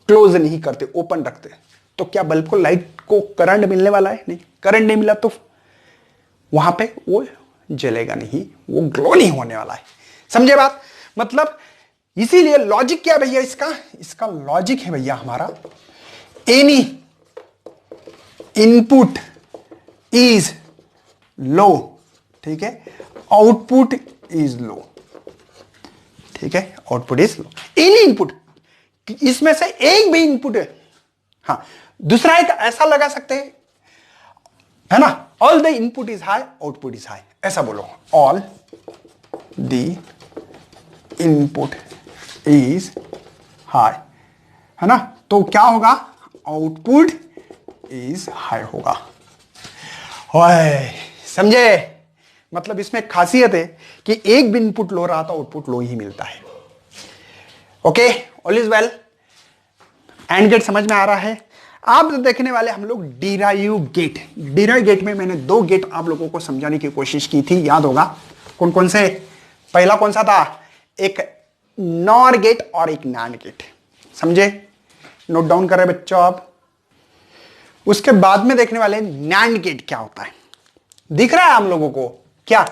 क्लोज नहीं करते, ओपन रखते, तो क्या बल्ब को, लाइट को करंट मिलने वाला है, नहीं। करंट नहीं मिला तो वहां पे वो जलेगा नहीं, वो ग्लो नहीं होने वाला है, समझे बात। मतलब इसीलिए लॉजिक क्या भैया इसका लॉजिक है भैया हमारा, एनी इनपुट इज लो, ठीक है, आउटपुट इज लो, ठीक है, output is low, any input, इसमें से एक भी इनपुट है। हाँ, दूसरा एक ऐसा लगा सकते हैं, है ना, all the input is high output is high, ऐसा बोलो, all the input is high, है ना, तो क्या होगा, आउटपुट इज हाई होगा। समझे, मतलब इसमें खासियत है कि एक भी इनपुट लो रहा तो आउटपुट लो ही मिलता है। Okay, all is well, and gate समझ में आ रहा है। आप देखने वाले हम लोग डिराइव गेट। डिराइव गेट में मैंने 2 गेट आप लोगों को समझाने की कोशिश की थी, याद होगा कौन कौन से। पहला कौन सा था, एक नॉर गेट और एक नैंड गेट, समझे, नोट डाउन कर रहे बच्चों आप। उसके बाद में देखने वाले नैंड गेट क्या होता है, दिख रहा है हम लोगों को क्या,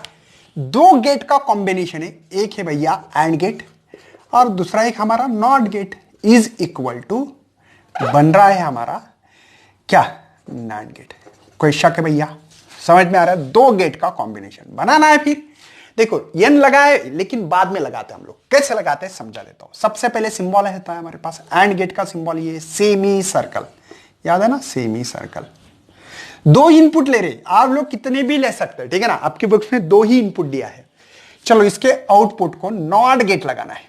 2 गेट का कॉम्बिनेशन है, एक है भैया एंड गेट और दूसरा एक हमारा not gate, is equal to बन रहा है हमारा क्या, नैंड गेट। कोई शक है भैया, समझ में आ रहा है, 2 गेट का कॉम्बिनेशन बनाना है। फिर देखो एन लगाए, लेकिन बाद में लगाते हैं हम लोग, कैसे लगाते हैं समझा देता हूं। सबसे पहले सिंबल है हमारे पास एंड गेट का सिंबल, ये सेमी सर्कल, याद है ना, सेमी सर्कल। 2 इनपुट ले रहे, आप लोग कितने भी ले सकते हैं, ठीक है ना, आपके बुक्स में 2 ही इनपुट दिया है। चलो इसके आउटपुट को नॉट गेट लगाना है,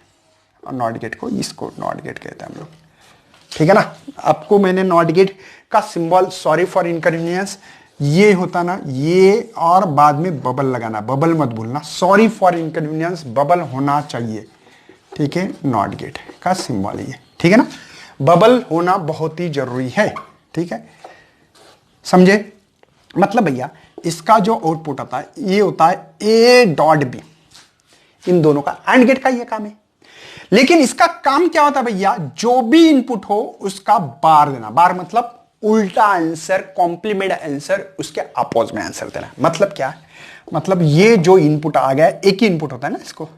और नॉट गेट को, इसको नॉट गेट कहते हैं हम लोग, ठीक है ना। आपको मैंने नॉट गेट का सिंबल, सॉरी फॉर इनकन्वीनियंस, ये होता ना ये, और बाद में बबल लगाना, बबल मत भूलना, सॉरी फॉर इनकन्वीनियंस, बबल होना चाहिए, ठीक है, नॉट गेट का सिंबल ये, ठीक है ना। बबल होना बहुत ही जरूरी है, ठीक है, समझे। मतलब भैया इसका जो आउटपुट आता है ये होता है ए डॉट बी, इन दोनों का एंड गेट का ये काम है। लेकिन इसका काम क्या होता है भैया, जो भी इनपुट हो उसका बार देना। बार मतलब उल्टा आंसर, कॉम्प्लीमेंट आंसर, उसके अपोज में आंसर देना। मतलब क्या है, मतलब ये जो इनपुट आ गया, एक ही इनपुट होता है ना, इसको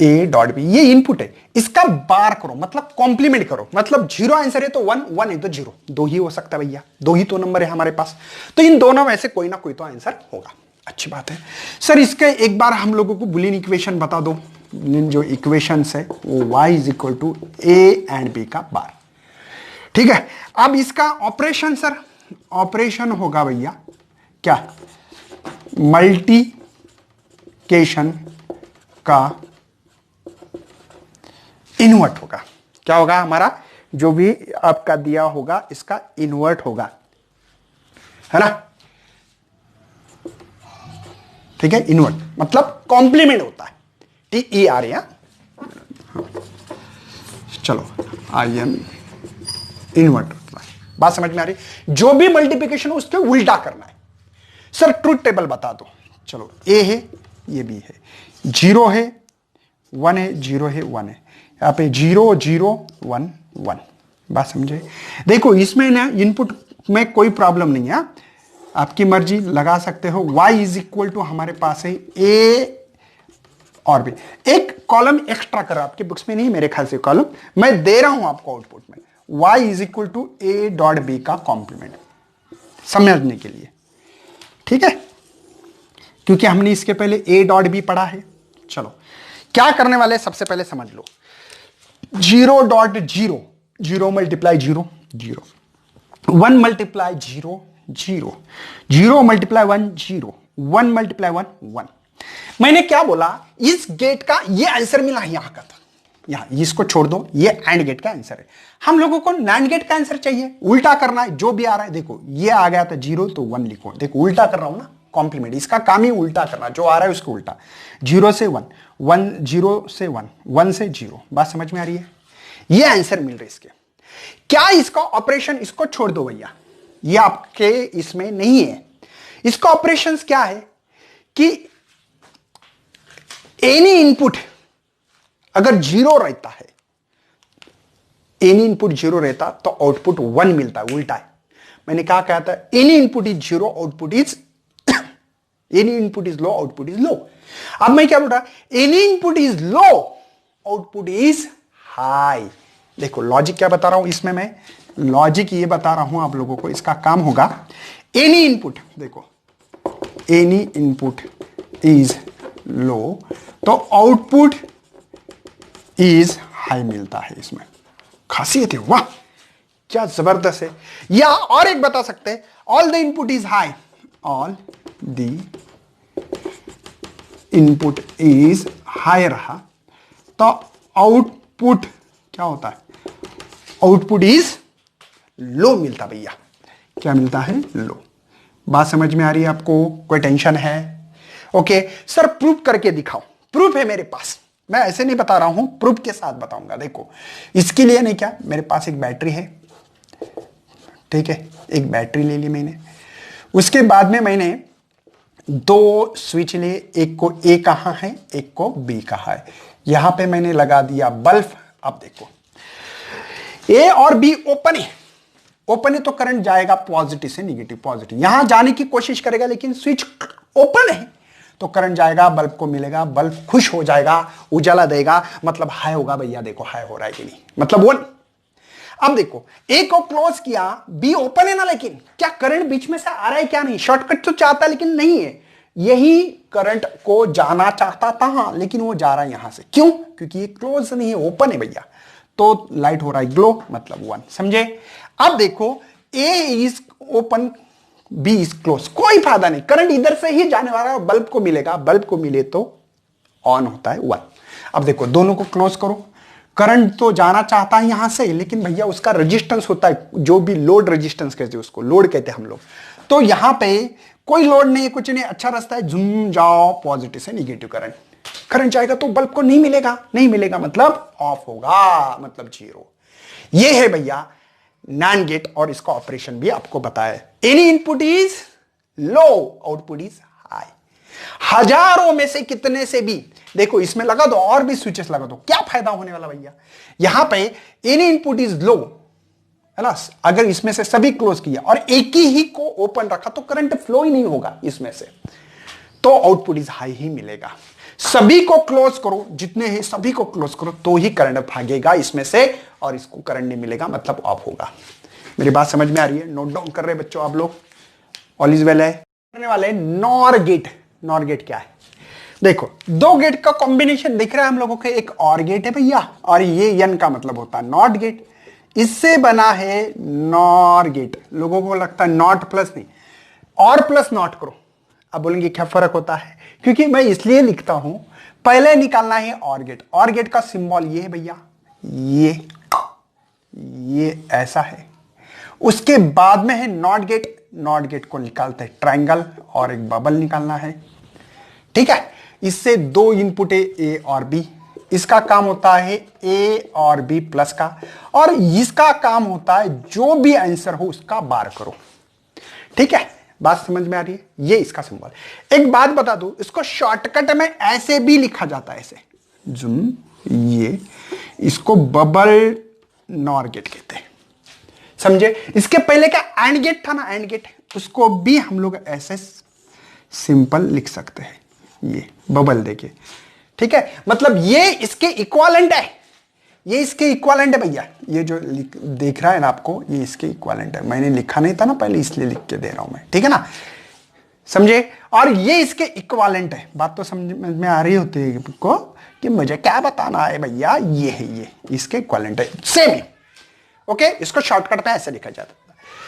ए डॉट बी, ये इनपुट है, इसका बार करो मतलब कॉम्प्लीमेंट करो। मतलब 0 आंसर है तो 1, 1 है तो 0, दो ही हो सकता है भैया, दो ही तो नंबर है हमारे पास, तो इन दोनों में से कोई ना कोई तो आंसर होगा। अच्छी बात है सर। इसके एक बार हम लोगों को बुलियन इक्वेशन बता दो। बुलियन जो इक्वेशंस है वो y is equal to a and b का बार, ठीक है। अब इसका ऑपरेशन सर, ऑपरेशन होगा भैया क्या, मल्टीप्लिकेशन का इनवर्ट होगा। क्या होगा हमारा, जो भी आपका दिया होगा इसका इनवर्ट होगा, है ना, ठीक है। इनवर्ट मतलब कॉम्प्लीमेंट होता है, TER या, चलो IN इनवर्ट होता है। बात समझ में आ रही, जो भी मल्टीप्लिकेशन हो उसके उल्टा करना है। सर ट्रूथ टेबल बता दो। चलो A है, ये B है, 0 है 1 है, 0 है 1 है, यहाँ पे 0 0 1 1। बात समझे। देखो इसमें ना इनपुट में कोई प्रॉब्लम नहीं है, आपकी मर्जी लगा सकते हो। y इज इक्वल टू हमारे पास है A और B। एक कॉलम एक्स्ट्रा कर, आपके बुक्स में नहीं मेरे ख्याल से कॉलम, मैं दे रहा हूं आपको आउटपुट में, y is equal to A dot B का कॉम्प्लीमेंट, समझने के लिए, ठीक है, क्योंकि हमने इसके पहले A डॉट B पढ़ा है। चलो क्या करने वाले सबसे पहले समझ लो, 0 dot 0, 0 multiply 0 0, 1 multiply 0 0, 0 multiply 1 0, 1 multiply 1 1। मैंने क्या बोला, इस गेट का ये आंसर मिला यहां का था, यहां इसको छोड़ दो, ये एंड गेट का आंसर है। हम लोगों को नैंड गेट का आंसर चाहिए, उल्टा करना है, जो भी आ रहा है। देखो ये आ गया था 0 तो 1 लिखो, देखो उल्टा कर रहा हूं ना, कॉम्प्लीमेंट, इसका काम ही उल्टा करना, जो आ रहा है उसको उल्टा। 0 से 1, 1 0 से 1, 1 से 0। बात समझ में आ रही है, ये आंसर मिल रहे इसके। क्या इसका ऑपरेशन, इसको छोड़ दो भैया, ये आपके इसमें नहीं है। इसका ऑपरेशन क्या है कि एनी इनपुट अगर 0 रहता है, एनी इनपुट 0 रहता तो आउटपुट 1 मिलता है, उल्टा है। मैंने क्या कहा था, any input is 0 output is any input is low output is low. अब मैं क्या बोल रहा, any input is low output is high. देखो लॉजिक क्या बता रहा हूं इसमें, मैं लॉजिक ये बता रहा हूं आप लोगों को, इसका काम होगा एनी इनपुट, देखो एनी इनपुट इज लो तो आउटपुट इज हाई मिलता है। इसमें खासियत है, वाह क्या जबरदस्त है। या और एक बता सकते हैं, all the input is high, all the input is high रहा तो आउटपुट क्या होता है, आउटपुट इज लो मिलता भैया। क्या मिलता है, लो। बात समझ में आ रही है आपको, कोई टेंशन है? ओके सर प्रूफ करके दिखाओ, प्रूफ है मेरे पास, मैं ऐसे नहीं बता रहा हूं, प्रूफ के साथ बताऊंगा। देखो इसके लिए नहीं, क्या मेरे पास एक बैटरी है, ठीक है, एक बैटरी ले ली मैंने, उसके बाद में मैंने 2 स्विच लिए, एक को ए कहा है, एक को बी कहा है, यहां पे मैंने लगा दिया बल्ब। अब देखो ए और बी ओपन है, ओपन है तो करंट जाएगा पॉजिटिव से निगेटिव, पॉजिटिव यहां जाने की कोशिश करेगा, लेकिन स्विच ओपन है तो करंट जाएगा, बल्ब को मिलेगा, बल्ब खुश हो जाएगा, उजाला देगा, मतलब हाई होगा भैया। देखो हाई हो रहा है कि नहीं, मतलब 1। अब देखो ए को क्लोज किया, बी ओपन है ना, लेकिन क्या करंट बीच में से आ रहा है क्या, नहीं, शॉर्टकट तो चाहता है लेकिन नहीं है, यही करंट को जाना चाहता था लेकिन वो जा रहा है यहां से, क्यों, क्योंकि ये क्लोज नहीं है, ओपन है भैया, तो लाइट हो रहा है ग्लो, मतलब 1, समझे। अब देखो A is open, B is close, कोई फायदा नहीं, करंट इधर से ही जाने वाला है, बल्ब को मिलेगा, बल्ब को मिले तो ऑन होता है 1। अब देखो दोनों को क्लोज करो, करंट तो जाना चाहता है यहां से, लेकिन भैया उसका रेजिस्टेंस होता है, जो भी लोड रेजिस्टेंस कहते हैं उसको, लोड कहते हैं हम लोग, तो यहां पे कोई लोड नहीं है, कुछ नहीं, अच्छा रास्ता है, झूम जाओ पॉजिटिव से निगेटिव करंट, करंट जाएगा तो बल्ब को नहीं मिलेगा, नहीं मिलेगा मतलब ऑफ होगा, मतलब जीरो। ये है भैया नैंड गेट, और इसका ऑपरेशन भी आपको बताया। Any input is low, output is high. हजारों में से कितने से भी देखो, इसमें लगा दो और भी स्विचेस लगा दो, क्या फायदा होने वाला भैया? यहां पे एनी इनपुट इज लो है ना, अगर इसमें से सभी क्लोज किया और एक ही को ओपन रखा तो करंट फ्लो ही नहीं होगा इसमें से, तो आउटपुट इज हाई ही मिलेगा। सभी को क्लोज करो, जितने हैं सभी को क्लोज करो तो ही करंट भागेगा इसमें से, और इसको करंट नहीं मिलेगा मतलब ऑफ होगा। मेरी बात समझ में आ रही है? नोट डाउन कर रहे हैं बच्चों आप लोग? ऑल इज वेल है। करने वाले नॉर गेट। नॉर गेट क्या है? देखो, दो गेट का कॉम्बिनेशन दिख रहा है हम लोगों के, एक और गेट है भैया, और ये एन का मतलब होता है नॉट गेट, इससे बना है नॉर गेट। लोगों को लगता है नॉट प्लस नहीं, और प्लस नॉट करो। अब बोलेंगे क्या फर्क होता है? क्योंकि मैं इसलिए लिखता हूं, पहले निकालना है और गेट। और गेट का सिंबल ये है भैया, ये ऐसा है। उसके बाद में है नॉट गेट। नॉट गेट को निकालते हैं ट्रायंगल, और एक बबल निकालना है, ठीक है। इससे दो इनपुट है ए और बी, इसका काम होता है ए और बी प्लस का, और इसका काम होता है जो भी आंसर हो उसका बार करो, ठीक है। बात समझ में आ रही है? ये इसका सिंबल। एक बात बता दूं, इसको शॉर्टकट में ऐसे भी लिखा जाता है, ऐसे जूम, ये इसको बबल नॉर गेट कहते हैं, समझे? इसके पहले का एंड गेट था ना, एंड गेट, उसको भी हम लोग ऐसे सिंपल लिख सकते हैं, ये बबल देके, ठीक है। मतलब ये इसके इक्विवेलेंट है, ये इसके इक्विवेलेंट है भैया। ये जो देख रहा है ना आपको, ये इसके इक्विवेलेंट है। मैंने लिखा नहीं था ना पहले, इसलिए लिख के दे रहा हूं मैं, ठीक है ना, समझे? और ये इसके इक्विवेलेंट है। बात तो समझ में आ रही होती है आपको कि मुझे क्या बताना है भैया? ये है, ये इसके इक्विवेलेंट है, सेम है, ओके। इसको शॉर्टकट में ऐसे लिखा जाता है।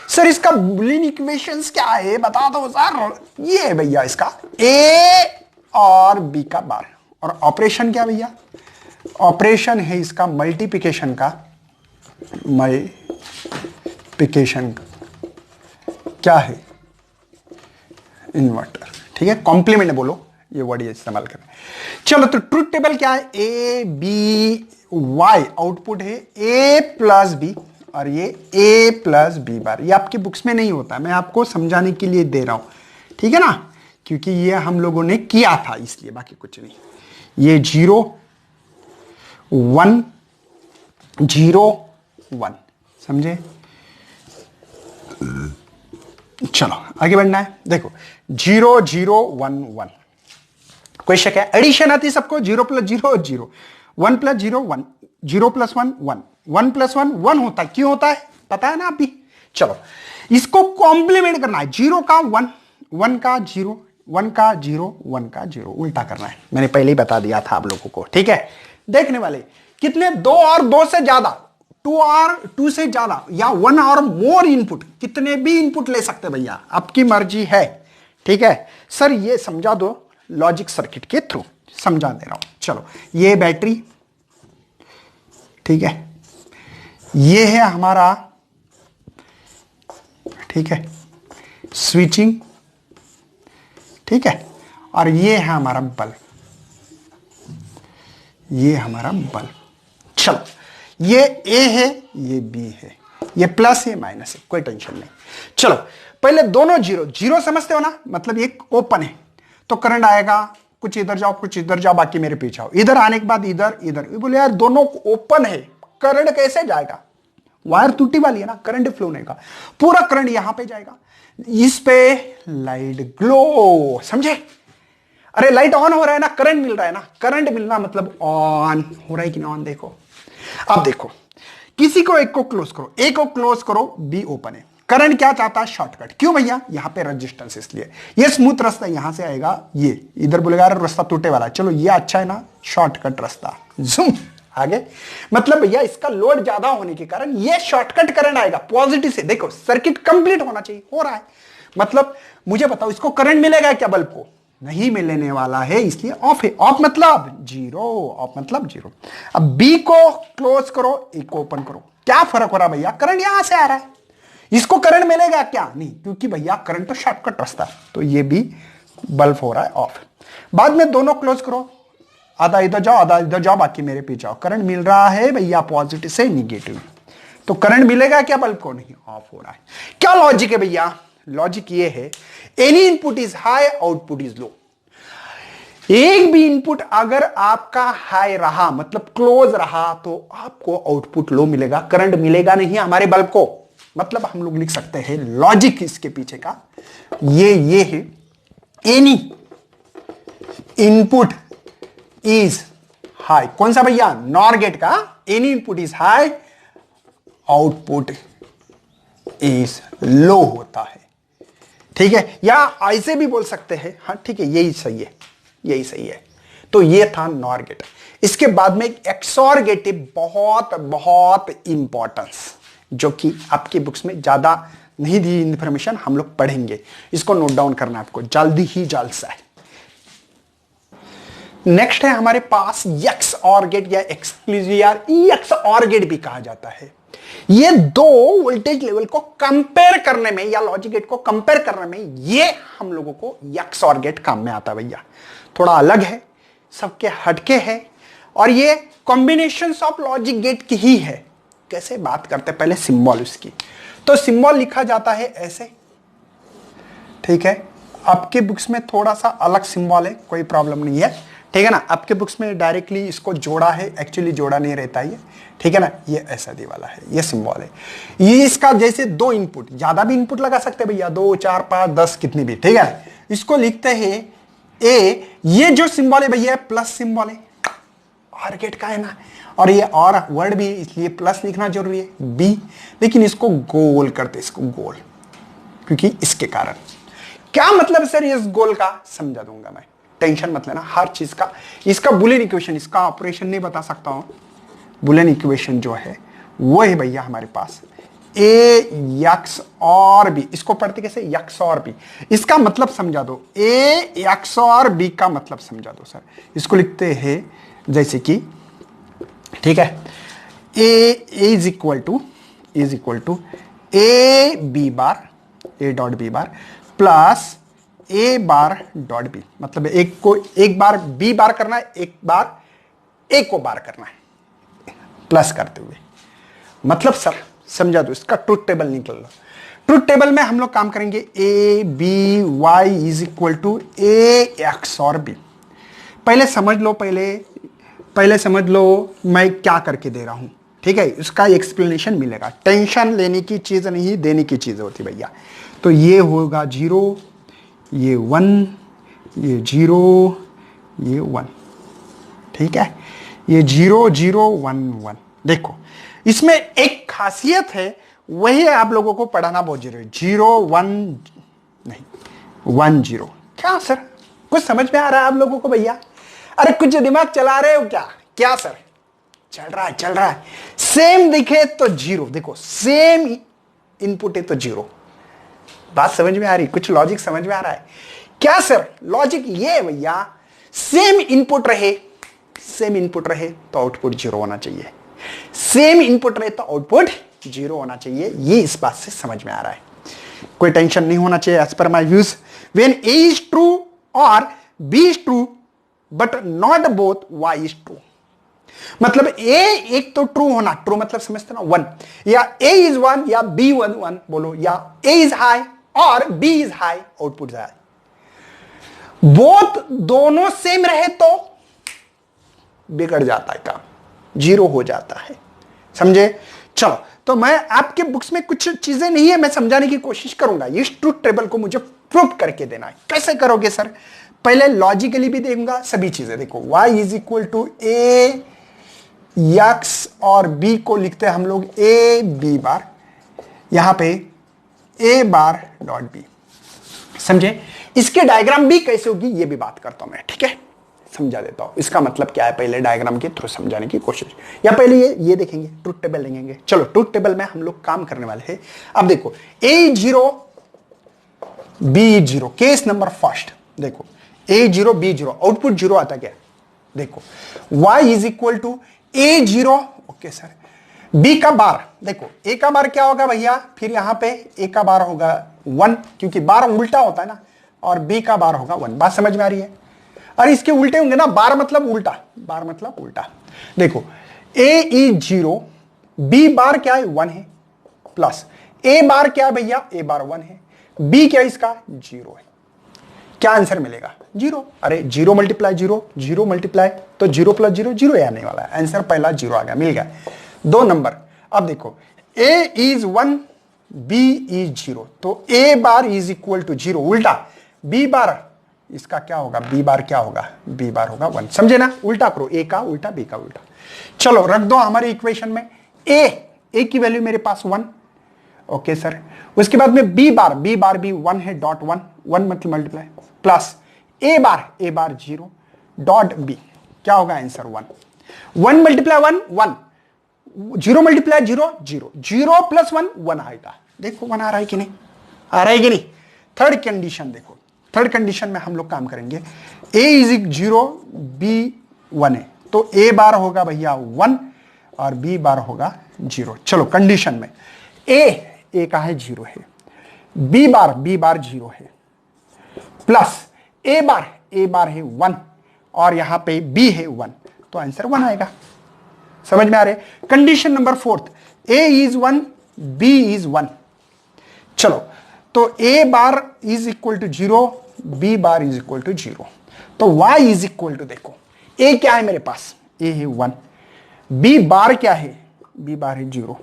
सर इसका बूलियन इक्वेशंस क्या है बता दो सर। ये है भैया इसका ए और बी का बार, और ऑपरेशन क्या भैया? ऑपरेशन है इसका मल्टीप्लिकेशन का। मल्टीप्लिकेशन क्या है? इन्वर्टर, ठीक है। कॉम्प्लीमेंट बोलो, ये वर्ड इस्तेमाल करें। चलो तो ट्रुथ टेबल क्या है? ए बी वाई, आउटपुट है ए प्लस बी, और ये ए प्लस बी बार। ये आपकी बुक्स में नहीं होता, मैं आपको समझाने के लिए दे रहा हूं, ठीक है ना, क्योंकि ये हम लोगों ने किया था इसलिए, बाकी कुछ नहीं। ये 0 1 0 1, समझे? चलो आगे बढ़ना है। देखो 0 0 1 1, कोई शक है? एडिशन आती है सबको, 0 प्लस 0 0, 1 प्लस 0 1, 0 प्लस 1 1, 1 प्लस 1 1 होता है। क्यों होता है पता है ना आप भी? चलो इसको कॉम्प्लीमेंट करना है, 0 का 1, 1 का 0, 1 का 0, 1 का 0, उल्टा करना है। मैंने पहले ही बता दिया था आप लोगों को, ठीक है। देखने वाले कितने? 2 और 2 से ज्यादा, 2 और 2 से ज्यादा, या 1 और मोर इनपुट, कितने भी इनपुट ले सकते भैया, आपकी मर्जी है, ठीक है। सर ये समझा दो लॉजिक सर्किट के थ्रू, समझा दे रहा हूं। चलो ये बैटरी, ठीक है, ये है हमारा, ठीक है, स्विचिंग, ठीक है, और ये है हमारा बल्ब, ये हमारा बल्ब। चलो ये ए है, ये बी है, ये प्लस है माइनस है, कोई टेंशन नहीं। चलो पहले दोनों 0 0 समझते हो ना, मतलब ये ओपन है तो करंट आएगा, कुछ इधर जाओ कुछ इधर जाओ, बाकी मेरे पीछे आओ। इधर आने के बाद इधर इधर, बोले यार दोनों ओपन है, करंट कैसे जाएगा? वायर टूटी वाली है ना, करंट फ्लो नहीं का, पूरा करंट यहां पे जाएगा। इस पे लाइट ग्लो, समझे? अरे लाइट ऑन हो रहा है ना, करंट मिल रहा है ना, करंट मिलना मतलब ऑन हो रहा है कि नहीं ऑन? देखो अब देखो, किसी को एक को क्लोज करो, ए को क्लोज करो, बी ओपन है। करंट क्या चाहता है? शॉर्टकट। क्यों भैया? यहां पे रेजिस्टेंस, इसलिए ये स्मूथ रास्ता यहां से आएगा, ये इधर बोलेगा रास्ता टूटे वाला, चलो ये अच्छा है ना, शॉर्टकट रास्ता, जूम आगे। मतलब भैया इसका लोड ज्यादा होने के कारण ये शॉर्टकट करंट आएगा पॉजिटिव से। देखो सर्किट कंप्लीट होना चाहिए, हो रहा है। मतलब मुझे बताओ इसको करंट मिलेगा क्या? बल्ब को नहीं मिलने वाला है, इसलिए ऑफ है। ऑफ मतलब 0, ऑफ मतलब 0। अब बी को क्लोज करो, ए को ओपन करो, क्या फर्क हो रहा भैया? करंट यहां से आ रहा है, इसको करंट मिलेगा क्या? नहीं, क्योंकि भैया करंट तो शॉर्टकट रास्ता, तो ये भी बल्ब हो रहा है ऑफ। बाद में दोनों क्लोज करो, आधा इधर जाओ आधा इधर जाओ, बाकी मेरे पीछे आओ। करंट मिल रहा है भैया पॉजिटिव से निगेटिव, तो करंट मिलेगा क्या बल्ब को? नहीं, ऑफ हो रहा है। क्या लॉजिक है भैया? लॉजिक ये है, any input is high output is low. एक भी इनपुट अगर आपका हाई रहा मतलब क्लोज रहा तो आपको आउटपुट लो मिलेगा, करंट मिलेगा नहीं हमारे बल्ब को। मतलब हम लोग लिख सकते हैं लॉजिक इसके पीछे का ये है, एनी इनपुट इज हाई। कौन सा भैया? नॉर गेट का any input is high output is low होता है। ठीक है, या ऐसे भी बोल सकते हैं, हाँ ठीक है, यही सही है, यही सही है। तो ये था नॉर गेट। इसके बाद में एक्सॉर गेट है, बहुत बहुत इंपॉर्टेंस, जो कि आपकी बुक्स में ज्यादा नहीं दी इंफॉर्मेशन, हम लोग पढ़ेंगे। इसको नोट डाउन करना आपको जल्दी ही जल्द से। नेक्स्ट है हमारे पास एक्स ऑर गेट या एक्सक्लूसिव एक्स ऑर गेट भी कहा जाता है। ये दो वोल्टेज लेवल को कंपेयर करने में या लॉजिक गेट को कंपेयर करने में ये हम लोगों को एक्स ऑर गेट काम में आता है भैया। थोड़ा अलग है, सबके हटके है, और ये कॉम्बिनेशन ऑफ लॉजिक गेट की ही है। कैसे बात करते हैं पहले सिंबल उसकी। तो सिंबल लिखा जाता है ऐसे, ठीक है। आपके बुक्स में थोड़ा सा अलग सिंबल है, कोई प्रॉब्लम नहीं है, ठीक है ना। आपके बुक्स में डायरेक्टली इसको जोड़ा है, एक्चुअली जोड़ा नहीं रहता है, ठीक है ना। ये ऐसा दी वाला है, ये सिंबल है। ये इसका जैसे दो इनपुट, ज्यादा भी इनपुट लगा सकते हैं भैया, 2 4 5 10 कितनी भी, ठीक है। इसको लिखते हैं ए। ये जो सिंबल है भैया प्लस सिंबल है, और गेट का है ना, और ये और वर्ड भी इसलिए प्लस लिखना जरूरी है बी। लेकिन इसको गोल करते, इसको गोल, क्योंकि इसके कारण। क्या मतलब सर इस गोल का? समझा दूंगा मैं, टेंशन मत लेना हर चीज का। इसका बुलियन इक्वेशन, इसका ऑपरेशन नहीं बता सकता हूं। बुलियन इक्वेशन जो है वो है भैया हमारे पास ए एक्स और बी। इसको पढ़ते कैसे? एक्स और बी। इसका मतलब समझा दो, ए एक्स और बी का मतलब समझा दो सर। इसको लिखते हैं जैसे कि, ठीक है, A is equal to A B bar, A dot B bar plus A bar dot B. मतलब एक को एक बार बी बार करना है, एक बार ए को बार करना है प्लस करते हुए। मतलब सर समझा दो, इसका ट्रूथ टेबल निकल लो। ट्रूथ टेबल में हम लोग काम करेंगे a b y is equal to a XOR b. पहले समझ लो, पहले समझ लो मैं क्या करके दे रहा हूं, ठीक है। उसका एक्सप्लेनेशन मिलेगा। टेंशन लेने की चीज नहीं, देने की चीज होती भैया। तो ये होगा 0, ये 1, ये 0, ये 1, ठीक है। ये 0 0 1 1। देखो इसमें एक खासियत है, वही आप लोगों को पढ़ाना बहुत जरूरी है। 0 1 नहीं 1 0। क्या सर कुछ समझ में आ रहा है आप लोगों को भैया? अरे कुछ दिमाग चला रहे हो क्या? क्या सर चल रहा है। सेम दिखे तो 0, देखो सेम इनपुट है तो 0। बात समझ में आ रही? कुछ लॉजिक समझ में आ रहा है क्या सर? लॉजिक ये है भैया, सेम इनपुट रहे तो आउटपुट 0 होना चाहिए, सेम इनपुट रहे तो आउटपुट 0 होना चाहिए। ये इस बात से समझ में आ रहा है, कोई टेंशन नहीं होना चाहिए। As per my views, when A is true और B is true but not both Y is true. मतलब ए एक तो ट्रू होना, ट्रू मतलब समझते ना 1, या ए इज 1 या बी 1 1 बोलो, या ए इज हाई और B is high, output high. Both दोनों सेम रहे तो बिगड़ जाता है काम, 0 हो जाता है, समझे? चलो, तो मैं आपके बुक्स में कुछ चीजें नहीं है, मैं समझाने की कोशिश करूंगा। इस ट्रूथ टेबल को मुझे प्रूव करके देना है। कैसे करोगे सर? पहले लॉजिकली भी देखूंगा सभी चीजें। देखो y is equal to a XOR b को लिखते हैं हम लोग ए बी बार, यहां पे ए बार डॉट बी, समझे? इसके डायग्राम भी कैसे होगी ये भी बात करता हूं मैं, ठीक है, समझा देता हूं। इसका मतलब क्या है पहले डायग्राम के थ्रू समझाने की कोशिश, या पहले ये देखेंगे, ट्रूथ टेबल देखेंगे। चलो ट्रूथ टेबल में हम लोग काम करने वाले हैं। अब देखो a 0 b 0, case number first. देखो a 0 b 0, आउटपुट 0 आता क्या? देखो y is equal to a 0, okay sir, b का बार। देखो a का बार क्या होगा भैया? फिर यहां पे a का बार होगा 1, क्योंकि बार उल्टा होता है ना, और b का बार होगा 1। बात समझ में आ रही है? अरे इसके उल्टे होंगे ना, बार मतलब उल्टा, बार मतलब उल्टा। देखो ए इज 0, बी बार क्या है 1 है, प्लस ए बार क्या है भैया, ए बार 1 है, बी क्या है इसका 0 है। क्या आंसर मिलेगा 0। अरे 0 मल्टीप्लाई 0, 0 मल्टीप्लाई तो 0 प्लस 0 0 ही आने वाला है, आंसर पहला 0 आ गया, मिल गया। 2 नंबर। अब देखो ए इज 1, बी इज 0, तो A bar is equal to 0, उल्टा बी बार इसका क्या होगा, बी बार क्या होगा, बी बार होगा 1। समझे ना, उल्टा करो, ए का उल्टा बी का उल्टा। चलो रख दो हमारे इक्वेशन में ए की वैल्यू मेरे पास 1, ओके सर। उसके बाद में बी बार भी 1 है, डॉट 1 1 मतलब multiply, plus A bar 0 dot B क्या होगा आंसर 1। 1 मल्टीप्लाई 1 1, 0 मल्टीप्लाई 0 0, 0 प्लस 1 1 आएगा। देखो 1 आ रहा है कि नहीं, आ रहा है कि नहीं। थर्ड कंडीशन देखो, थर्ड कंडीशन में हम लोग काम करेंगे, ए इज 0 बी 1 है, तो ए बार होगा भैया 1 और बी बार होगा 0। चलो कंडीशन में ए का है 0 है, बी बार 0 है, प्लस ए बार है 1 और यहां पे बी है 1, तो आंसर 1 आएगा। समझ में आ रहे। Condition number 4, A is 1 B is 1। चलो तो A bar is equal to 0, B bar is equal to 0, तो y इज इक्वल टू, देखो ए क्या है मेरे पास, ए है 1, बी बार क्या है, बी बार है 0,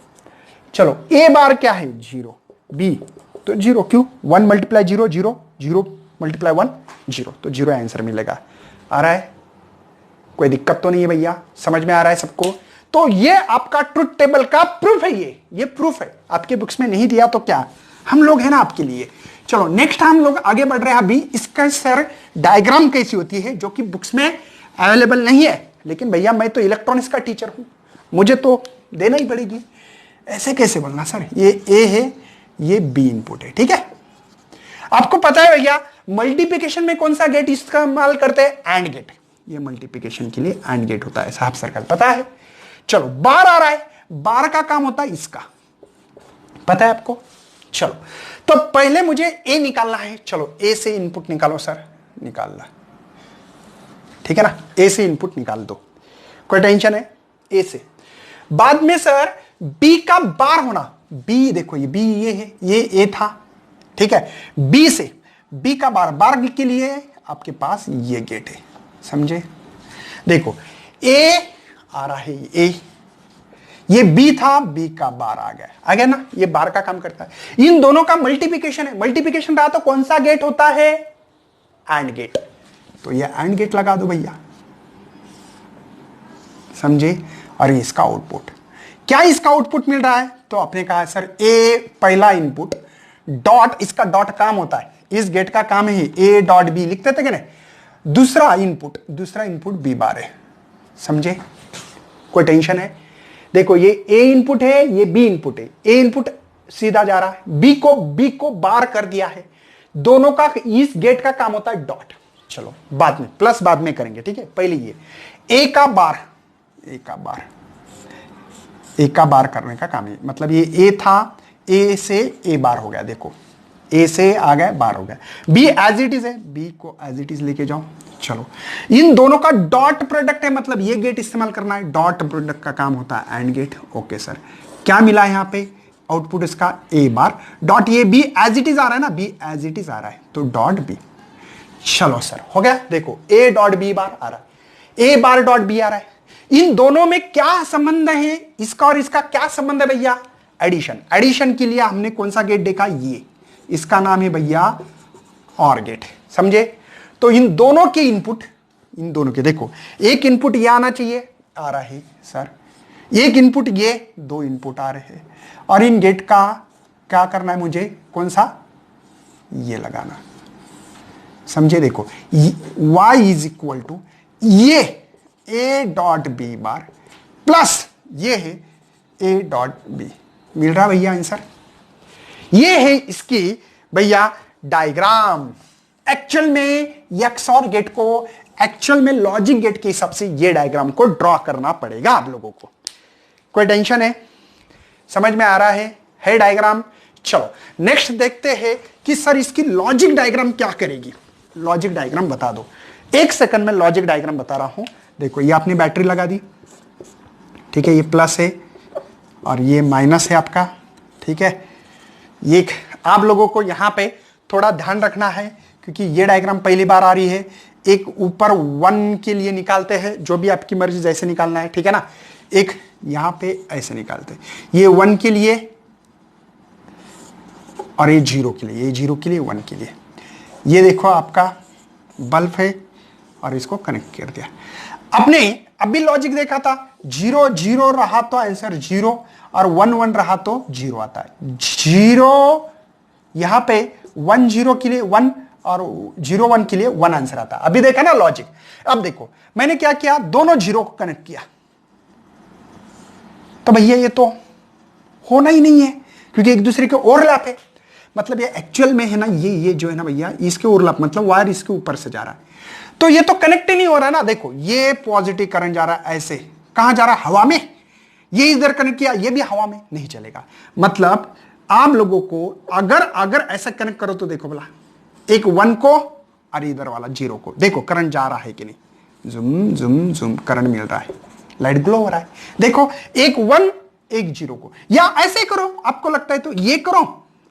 चलो ए बार क्या है 0, बी तो 0, क्यों 1 मल्टीप्लाई 0 0, 0 मल्टीप्लाई 1 0, तो 0 आंसर मिलेगा। आ रहा है, कोई दिक्कत तो नहीं है भैया, समझ में आ रहा है सबको। तो ये आपका ट्रुथ टेबल का प्रूफ है, ये प्रूफ है, आपके बुक्स में नहीं दिया तो क्या, हम लोग है ना आपके लिए। चलो नेक्स्ट हम लोग आगे बढ़ रहे हैं। अभी इसका सर डायग्राम कैसी होती है, जो कि बुक्स में अवेलेबल नहीं है, लेकिन भैया मैं तो इलेक्ट्रॉनिक्स का टीचर हूं, मुझे तो देना ही पड़ेगी। ऐसे कैसे बोलना सर, ये ए है, ये बी इनपुट है, ठीक है। आपको पता है भैया मल्टीप्लिकेशन में कौन सा गेट इस्तेमाल करते हैं, एंड गेट। ये मल्टीप्लिकेशन के लिए एंड गेट होता है, साहब सर्कल पता है। चलो बार आ रहा है, बार का काम होता है इसका, पता है आपको। चलो तो पहले मुझे ए निकालना है, चलो ए से इनपुट निकालो सर, निकालना, ठीक है ना, ए से इनपुट निकाल दो, कोई टेंशन है ए से। बाद में सर बी का बार होना, बी देखो ये बी ये है, ये ए था, ठीक है। बी से बी का बार के लिए आपके पास ये गेट है, समझे। देखो ए आ रहा है, ए ये बी था, बी का बार आ गया ना, ये बार का काम करता है। इन दोनों का मल्टीप्लिकेशन है, मल्टीप्लिकेशन रहा तो कौन सा गेट होता है, एंड गेट, तो ये एंड गेट लगा दो भैया, समझे। और ये इसका आउटपुट, क्या इसका आउटपुट मिल रहा है, तो आपने कहा सर ए पहला इनपुट डॉट, इसका डॉट काम होता है, इस गेट का काम है ए डॉट बी, लिखते थे कि नहीं। दूसरा इनपुट बी बार है, समझे, कोई टेंशन है। देखो ये ए इनपुट है, ये बी इनपुट है, ए इनपुट सीधा जा रहा है, बी को बार कर दिया है, दोनों का इस गेट का काम होता है डॉट। चलो बाद में प्लस बाद में करेंगे, ठीक है। पहले ये ए का बार करने का काम है, मतलब ये ए था, ए से ए बार हो गया, देखो ए से आ गया बार हो गया। बी एज इट इज है, बी को एज इट इज लेके जाओ। चलो इन दोनों का डॉट प्रोडक्ट है, मतलब ये गेट इस्तेमाल करना है, डॉट प्रोडक्ट का काम होता है एंड गेट। ओके सर, क्या मिला यहां पे आउटपुट इसका ए बार डॉट, ये बी एज इट इज आ रहा है ना, बी एज इट इज आ रहा है, तो डॉट बी। चलो सर हो गया, देखो ए डॉट बी बार आ रहा है, ए बार डॉट बी आ रहा है। इन दोनों में क्या संबंध है, इसका और इसका क्या संबंध है भैया, एडिशन के लिए हमने कौन सा गेट देखा, ये, इसका नाम है भैया और गेट, समझे। तो इन दोनों के इनपुट, इन दोनों के देखो, एक इनपुट ये आना चाहिए, आ रहा है सर, एक इनपुट ये, दो इनपुट आ रहे हैं, और इन गेट का क्या करना है मुझे, कौन सा, ये लगाना, समझे। देखो y इज इक्वल टू ये a dot B bar plus ये है ए डॉट बी, मिल रहा भैया आंसर। ये है इसकी भैया डायग्राम। एक्चुअल में XOR गेट को, एक्चुअल में लॉजिक गेट के हिसाब से ये डायग्राम को ड्रॉ करना पड़ेगा आप लोगों को। कोई टेंशन है, समझ में आ रहा है डायग्राम। चलो नेक्स्ट देखते हैं कि सर इसकी लॉजिक डायग्राम क्या करेगी। लॉजिक डायग्राम बता दो। 1 सेकंड में लॉजिक डायग्राम बता रहा हूं। देखो ये आपने बैटरी लगा दी, ठीक है, ये प्लस है और ये माइनस है आपका, ठीक है। ये आप लोगों को यहां पे थोड़ा ध्यान रखना है क्योंकि ये डायग्राम पहली बार आ रही है। एक ऊपर 1 के लिए निकालते हैं, जो भी आपकी मर्जी जैसे निकालना है, ठीक है ना। एक यहां पे ऐसे निकालते हैं, ये 1 के लिए और ये 0 के लिए, ये 0 के लिए 1 के लिए। ये देखो आपका बल्ब है और इसको कनेक्ट कर दिया। आपने अभी लॉजिक देखा था, 0 0 रहा तो आंसर 0 और 1 1 रहा तो 0 आता है। 0 यहां पे 1 0 के लिए 1 और 0 1 के लिए 1 आंसर आता है। अभी देखा ना लॉजिक। अब देखो मैंने क्या किया, दोनों 0 को कनेक्ट किया, तो भैया ये तो होना ही नहीं है क्योंकि एक दूसरे के ओवरलैप है। मतलब ये एक्चुअल में है ना, ये जो है ना भैया, इसके ओवरलैप मतलब वायर इसके ऊपर से जा रहा है, तो ये तो कनेक्ट ही नहीं हो रहा है ना। देखो ये पॉजिटिव करंट जा रहा है ऐसे, कहां जा रहा है, हवा में। ये इधर कनेक्ट किया, ये भी हवा में, नहीं चलेगा। मतलब आप लोगों को अगर ऐसा कनेक्ट करो तो देखो बोला, एक 1 को और इधर वाला 0 को, देखो करंट जा रहा है कि नहीं, जुम जुम जुम करंट मिल रहा है, लाइट ग्लो हो रहा है। देखो एक 1 एक 0 को, या ऐसे करो, आपको लगता है तो ये करो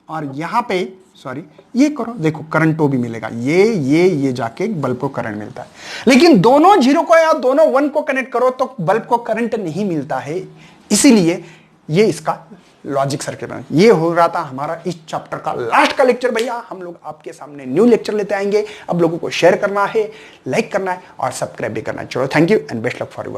और यहां पे सॉरी ये करो, देखो करंट तो भी मिलेगा, ये जाके बल्ब को करंट मिलता है। लेकिन दोनों 0 को या दोनों 1 को कनेक्ट करो तो बल्ब को करंट नहीं मिलता है। इसीलिए ये इसका लॉजिक सर्किट है। ये हो रहा था हमारा इस चैप्टर का लास्ट का लेक्चर। भैया हम लोग आपके सामने न्यू लेक्चर लेते आएंगे। अब लोगों को शेयर करना है, लाइक करना है और सब्सक्राइब भी करना है। चलो thank you and best luck for your